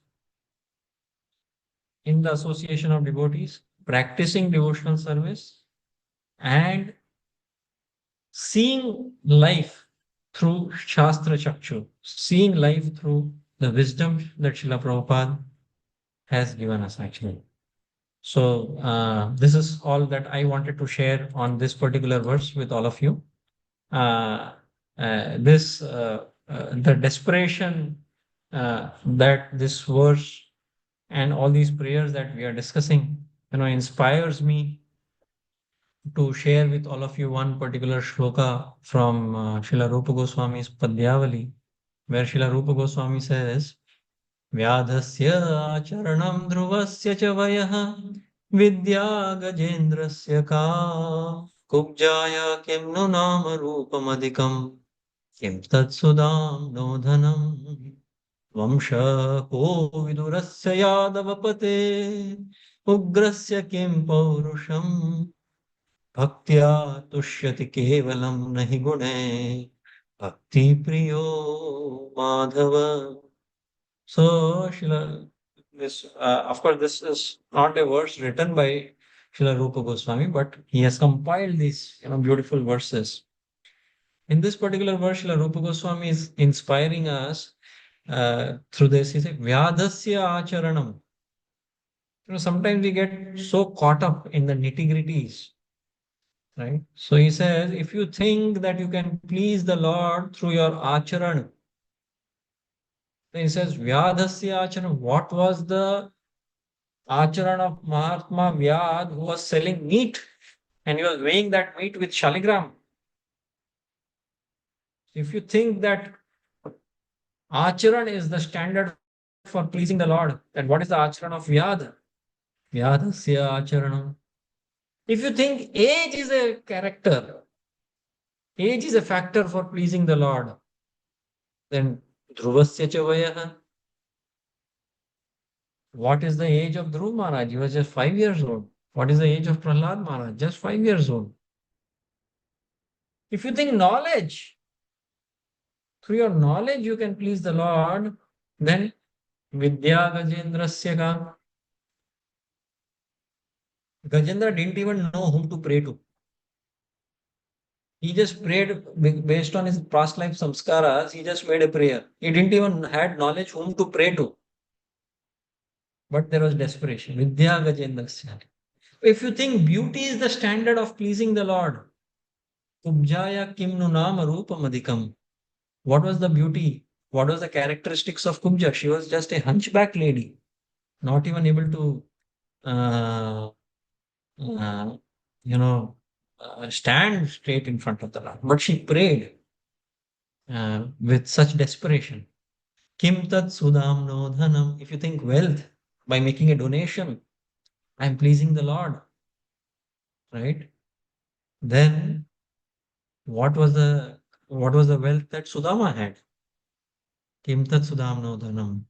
in the association of devotees, practicing devotional service, and seeing life through Shastra Chakshu, seeing life through the wisdom that Srila Prabhupada has given us, actually. So this is all that I wanted to share on this particular verse with all of you. The desperation that this verse and all these prayers that we are discussing, inspires me to share with all of you one particular shloka from Srila Rupa Goswami's Padyavali, where Srila Rupa Goswami says, Vyadhasya charanam dhruvasya cha vayah vidya gajendrasya ka kubjaya kim nu nama rupamadikam kim tat sudam no dhanam vamsha ko vidurasya yadavapate ugrasya kim paurusham bhaktya tushyati kevalam nahi gune bhakti priyo madhava. So, of course, this is not a verse written by Srila Rupa Goswami, but he has compiled these, beautiful verses. In this particular verse, Srila Rupa Goswami is inspiring us through this. He said, Vyadhasya acharanam. Sometimes we get so caught up in the nitty-gritties right? So he says, if you think that you can please the Lord through your acharan, then he says, Vyadhasya acharan. What was the acharan of Mahatma Vyad, who was selling meat and he was weighing that meat with shaligram? If you think that acharan is the standard for pleasing the Lord, then what is the acharan of Vyad? Vyadhasya acharanam. If you think age is a character, age is a factor for pleasing the Lord, then Dhruvasya cha vayah. What is the age of Dhruv Maharaj? He was just 5 years old. What is the age of Prahlad Maharaj? Just 5 years old. If you think knowledge, through your knowledge you can please the Lord, then Vidya Gajendrasya ka. Gajendra didn't even know whom to pray to. He just prayed based on his past life samskaras. He just made a prayer. He didn't even had knowledge whom to pray to. But there was desperation. Vidya Gajendrasya. If you think beauty is the standard of pleasing the Lord, Kubjaya kimnu nama rupamadikam. What was the beauty? What was the characteristics of Kubja? She was just a hunchback lady, not even able to, uh, uh, stand straight in front of the Lord. But she prayed with such desperation. Kim tat sudam no dhanam. If you think wealth, by making a donation, I'm pleasing the Lord, right? Then what was the wealth that Sudama had? Kim tat sudam no dhanam.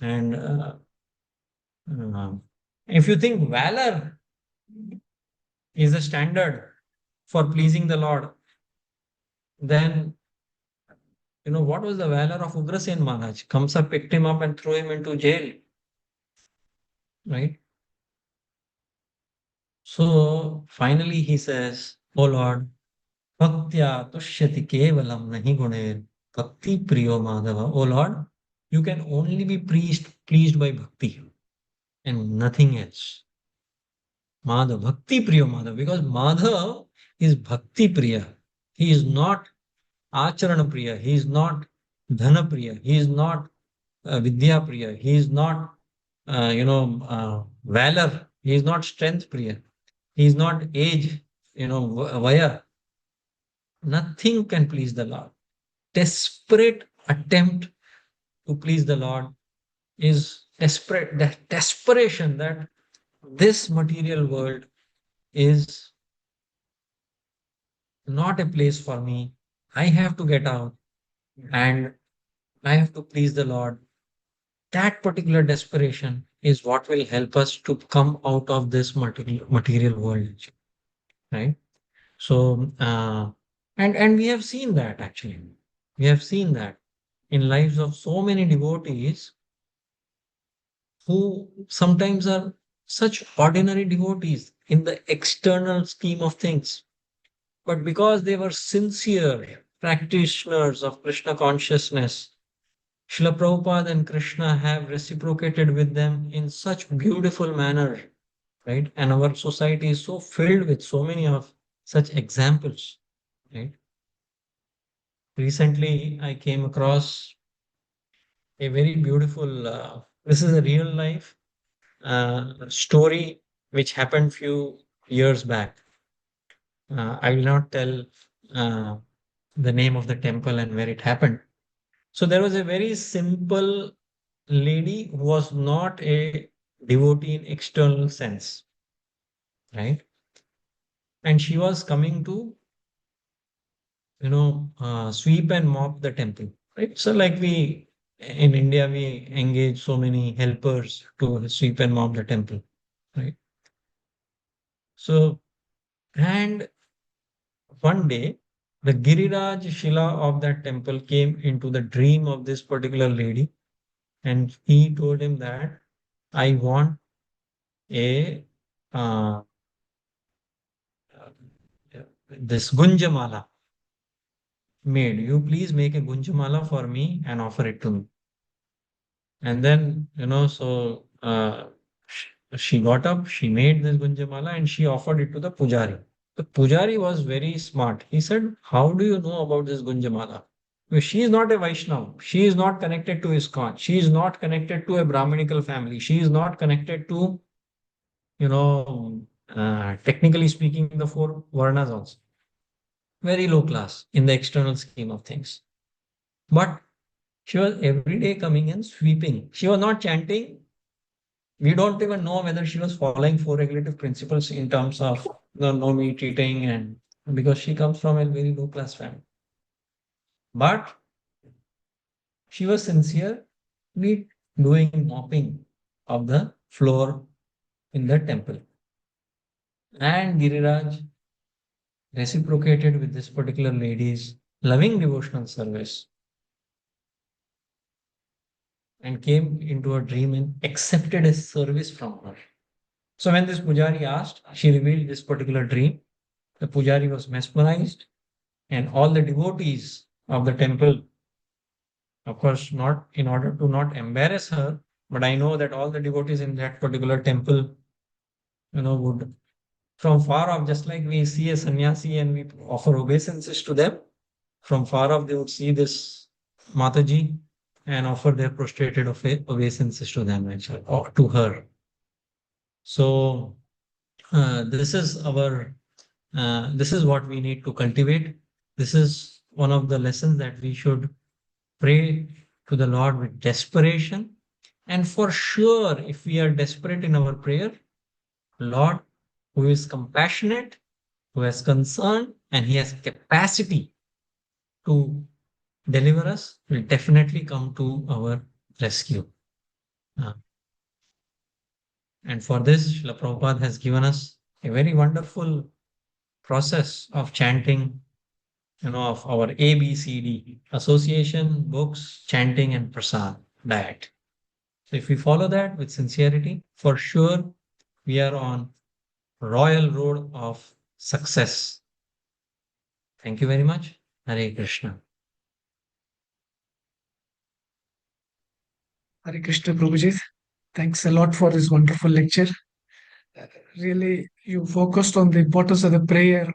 And if you think valor is a standard for pleasing the Lord, then what was the valor of Ugrasen Maharaj? Kamsa picked him up and threw him into jail, right? So finally he says, "Oh Lord, bhaktya tushyati kevalam nahi guner bhakti priyo madhava." Oh Lord, you can only be pleased by bhakti and nothing else. Madhav, bhakti priyo Madhav, because Madhav is bhakti priya. He is not acharana priya. He is not dhana priya. He is not vidya priya. He is not, valor. He is not strength priya. He is not age, vaya. Nothing can please the Lord. Desperate attempt to please the Lord is desperate. That desperation that this material world is not a place for me. I have to get out and I have to please the Lord. That particular desperation is what will help us to come out of this material world, right? So, and we have seen that actually. We have seen that in lives of so many devotees who sometimes are such ordinary devotees in the external scheme of things. But because they were sincere practitioners of Krishna consciousness, Srila Prabhupada and Krishna have reciprocated with them in such beautiful manner, right? And our society is so filled with so many of such examples, right? Recently, I came across a very beautiful, this is a real life story which happened few years back. I will not tell uh, the name of the temple and where it happened. So there was a very simple lady who was not a devotee in external sense, right? And she was coming to, sweep and mop the temple, right? So like we in India, we engage so many helpers to sweep and mop the temple, right? So, and one day, the Giriraj Shila of that temple came into the dream of this particular lady, and he told him that I want a uh, this Gunjamala made. You please make a Gunjamala for me and offer it to me. And then, so she got up, she made this Gunjamala and she offered it to the pujari. The Pujari was very smart. He said, how do you know about this Gunjamala? Well, she is not a Vaishnava. She is not connected to ISKCON. She is not connected to a Brahminical family. She is not connected to, technically speaking, the four Varnas also. Very low class in the external scheme of things. But she was every day coming and sweeping. She was not chanting. We don't even know whether she was following four regulative principles in terms of no meat eating, and because she comes from a very low class family. But she was sincerely doing mopping of the floor in the temple. And Giriraj reciprocated with this particular lady's loving devotional service and came into a dream and accepted a service from her. So when this Pujari asked, she revealed this particular dream. The Pujari was mesmerized, and all the devotees of the temple, of course, not in order to not embarrass her, but I know that all the devotees in that particular temple, would from far off, just like we see a sannyasi and we offer obeisances to them, from far off they would see this Mataji and offer their prostrated obeisances to them, actually, or to her. So this is what we need to cultivate. This is one of the lessons that we should pray to the Lord with desperation. And for sure, if we are desperate in our prayer, Lord, who is compassionate, who has concern, and he has capacity to deliver us, will definitely come to our rescue. And for this, Srila Prabhupada has given us a very wonderful process of chanting, of our ABCD: association, books, chanting, and prasad diet. So if we follow that with sincerity, for sure, we are on royal road of success. Thank you very much. Hare Krishna. Hare Krishna, Prabhuji. Thanks a lot for this wonderful lecture. Really, you focused on the importance of the prayer,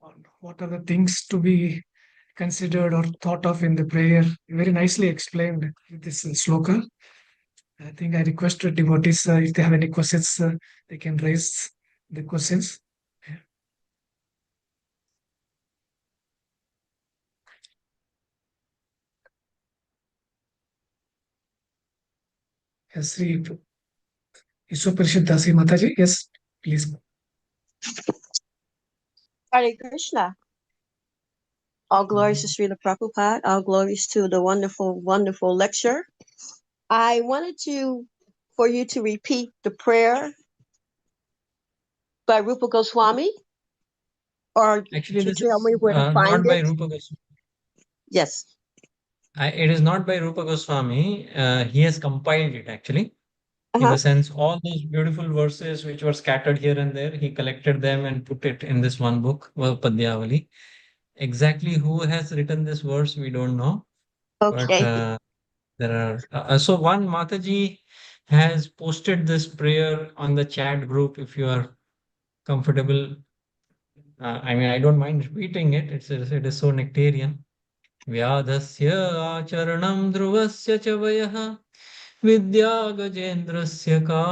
on what are the things to be considered or thought of in the prayer. Very nicely explained with this sloka. I think I requested devotees, if they have any questions, they can raise the questions. Yes, Sri Iswaparishad Dasi Mataji, yes, please. Hare Krishna. All glories to Srila Prabhupada. All glories to the wonderful, wonderful lecture. I wanted for you to repeat the prayer by Rupa Goswami, or Actually, to this tell is me where to not find by it. Rupa Goswami. Yes. It is not by Rupa Goswami. He has compiled it, actually. In the sense, all those beautiful verses which were scattered here and there, he collected them and put it in this one book, Padyavali. Exactly who has written this verse, we don't know. Okay. But there are. So one Mataji has posted this prayer on the chat group. If you are comfortable, I don't mind repeating it. It is so nectarian. Vyadhasya acharanam dhruvasya च वयः विद्या गजेन्द्रस्य का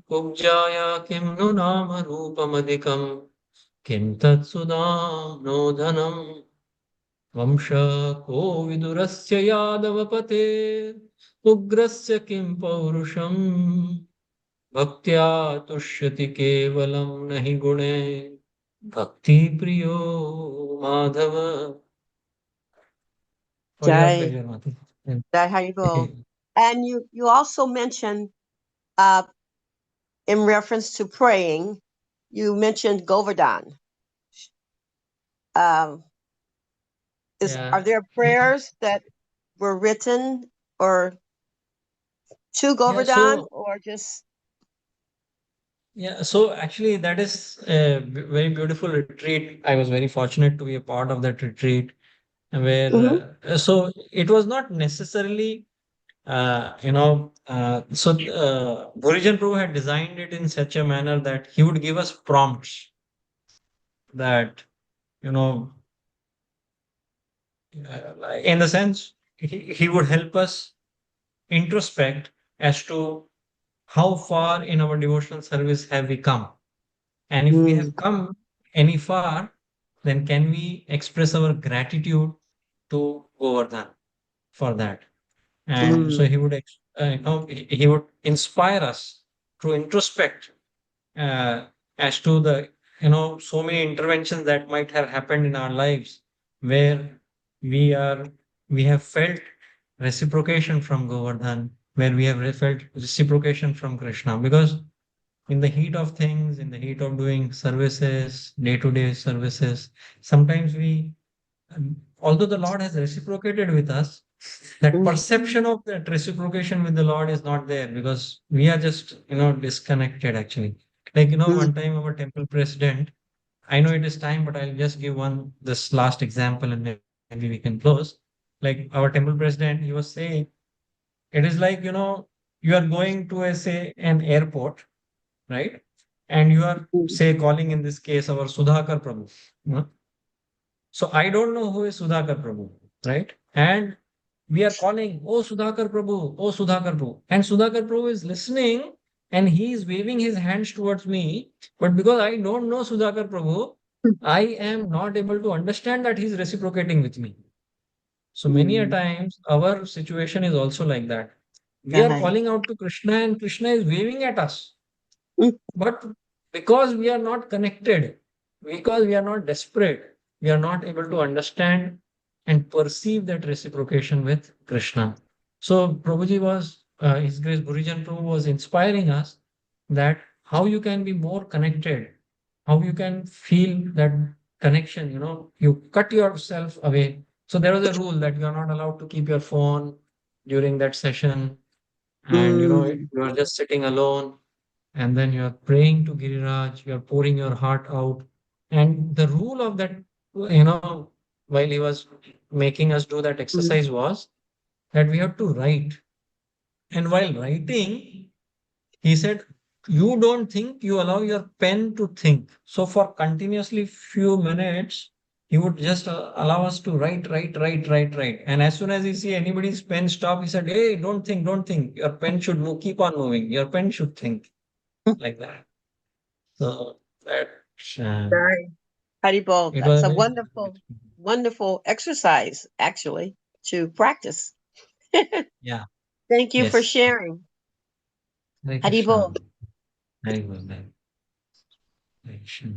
कुब्जाया किं नु नाम रूपमधिकं किं तत्सुदां no धनम् वंश को विदुरस्य यादवपते उग्रस्य किं पौरुषम् भक्त्या तुष्यति केवलं नहि गुणे भक्ति प्रियो Madhav. For your Jai. pleasure, Mati. Jai Haribol. And you also mentioned, in reference to praying, you mentioned Govardhan. Are there prayers that were written or to Govardhan, or just? Yeah, so actually that is a very beautiful retreat. I was very fortunate to be a part of that retreat where, so it was not necessarily, Bhurijan Prabhu had designed it in such a manner that he would give us prompts. that, you know, in the sense, he would help us introspect as to how far in our devotional service have we come. And if we Mm, have come any far, then can we express our gratitude to Govardhan for that? And so mm, he would, he would inspire us to introspect uh, as to the, so many interventions that might have happened in our lives where we are, we have felt reciprocation from Govardhan, where we have felt reciprocation from Krishna, because in the heat of things, in the heat of doing services, day-to-day services, sometimes although the Lord has reciprocated with us, that mm, perception of that reciprocation with the Lord is not there because we are just, disconnected actually. Like, mm, one time our temple president, I know it is time, but I'll just give this last example and maybe we can close. Like our temple president, he was saying, it is like, you are going to say an airport, right? And you are, mm, say, calling in this case our Sudhakar Prabhu. You know? So I don't know who is Sudhakar Prabhu, right? And we are calling, oh Sudhakar Prabhu, oh Sudhakar Prabhu. And Sudhakar Prabhu is listening and he is waving his hands towards me. But because I don't know Sudhakar Prabhu, I am not able to understand that he's reciprocating with me. So many a mm. times our situation is also like that. We are Right. calling out to Krishna and Krishna is waving at us. Mm, But because we are not connected, because we are not desperate, we are not able to understand and perceive that reciprocation with Krishna. So Prabhuji was, His Grace Gurujan Prabhu was inspiring us that how you can be more connected, how you can feel that connection, you cut yourself away. So there was a rule that you are not allowed to keep your phone during that session, and mm, you are just sitting alone and then you are praying to Giriraj, you are pouring your heart out. And the rule of that, while he was making us do that mm, exercise was that we have to write. And while writing, he said, you don't think, you allow your pen to think. So for continuously few minutes, he would just allow us to write, write, write, write, write. And as soon as he see anybody's pen stop, he said, hey, don't think, don't think. Your pen should move, keep on moving. Your pen should think like that. So that right. Haribol, it was that's a a very wonderful, wonderful exercise, actually, to practice. yeah, Thank you for yes. sharing. Hare Haribol. Krishna. Hare Krishna. Hare Krishna.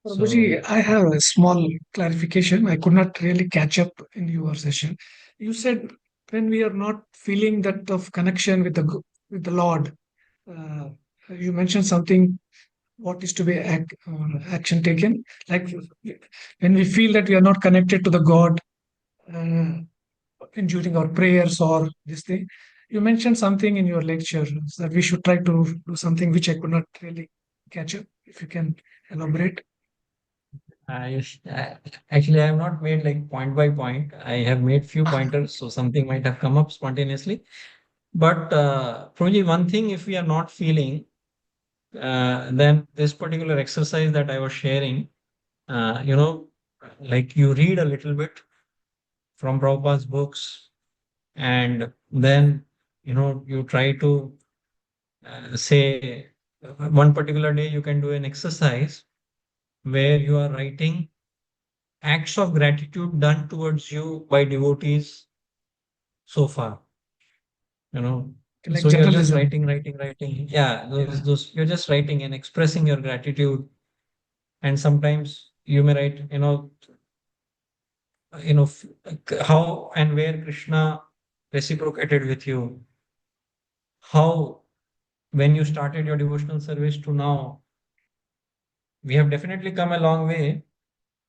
So Prabhuji, I have a small clarification. I could not really catch up in your session. You said when we are not feeling that of connection with with the Lord, uh, you mentioned something. What is to be action taken? Like when we feel that we are not connected to the God uh, during our prayers or this thing. You mentioned something in your lecture that we should try to do something which I could not really catch up. If you can elaborate. I actually I have not made like point by point. I have made few pointers, so something might have come up spontaneously. But probably one thing, if we are not feeling, then this particular exercise that I was sharing, like you read a little bit from Prabhupada's books, and then you try to say one particular day you can do an exercise where you are writing acts of gratitude done towards you by devotees so far, you know. Like So you're just journalism. writing. Yeah, those you're just writing and expressing your gratitude. And sometimes you may write, how and where Krishna reciprocated with you, how when you started your devotional service to now, we have definitely come a long way.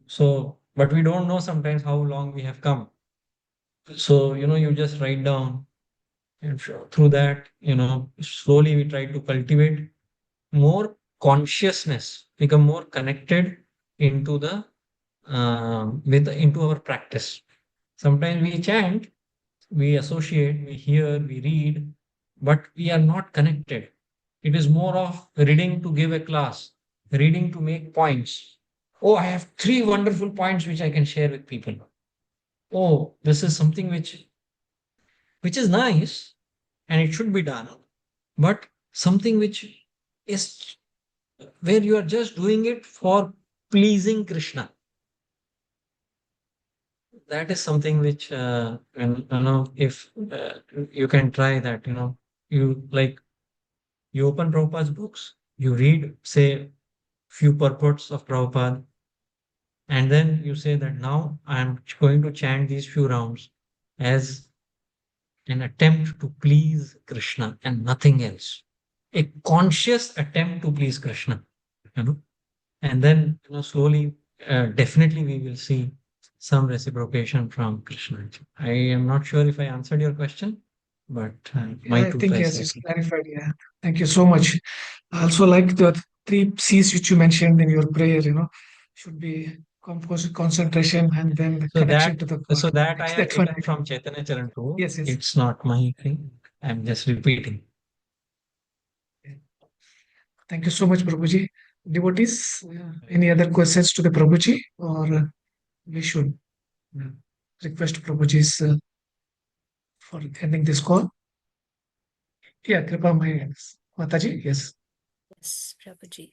So, but we don't know sometimes how long we have come. So, you just write down, and through that, slowly we try to cultivate more consciousness, become more connected into the into our practice. Sometimes we chant, we associate, we hear, we read, but we are not connected. It is more of reading to give a class, reading to make points. Oh, I have 3 wonderful points which I can share with people. Oh, this is something which is nice and it should be done, but something which is where you are just doing it for pleasing Krishna. That is something which, if you can try that, you open Prabhupada's books, you read, say, few purports of Prabhupada, and then you say that now I am going to chant these few rounds as an attempt to please Krishna and nothing else. A conscious attempt to please Krishna, and then slowly, definitely we will see some reciprocation from Krishna. I am not sure if I answered your question, but my I two think pence yes, it's I think. clarified. Yeah. Thank you so much. I also like the 3 C's which you mentioned in your prayer, should be concentration and then the So connection that to the God. so that I have That's one. taken from Chaitanya Charan too. Yes, yes. It's not my thing. I'm just repeating. Thank you so much, Prabhuji. Devotees, any other questions to the Prabhuji, or we should request Prabhuji's for ending this call? Yeah, Kripa Mataji, yes. Yes, Prabhuji.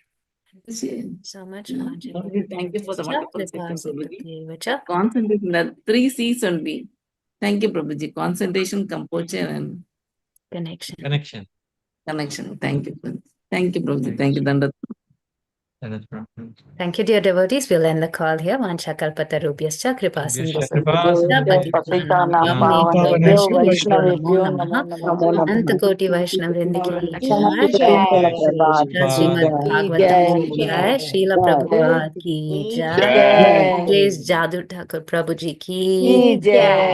Prabhuji. So much. Prabhuji, thank you for the wonderful session, Prabhuji. Vacha. Concentration, the 3 C's only. Thank you, Prabhuji. Concentration, composure, and Connection. Connection. connection. Thank you. Thank you, Prabhuji. Thanks. Thank you, Dandat. That is problem. Thank you, dear devotees. We'll end the call here. Vanchakalpatarubhyascha kripa Antakoti Vaishnav Vrinda ki jai, Srimad Bhagavatam ki jai, Srila Prabhupada ki jai, Praise Jaduthakur Prabhuji ki Jai.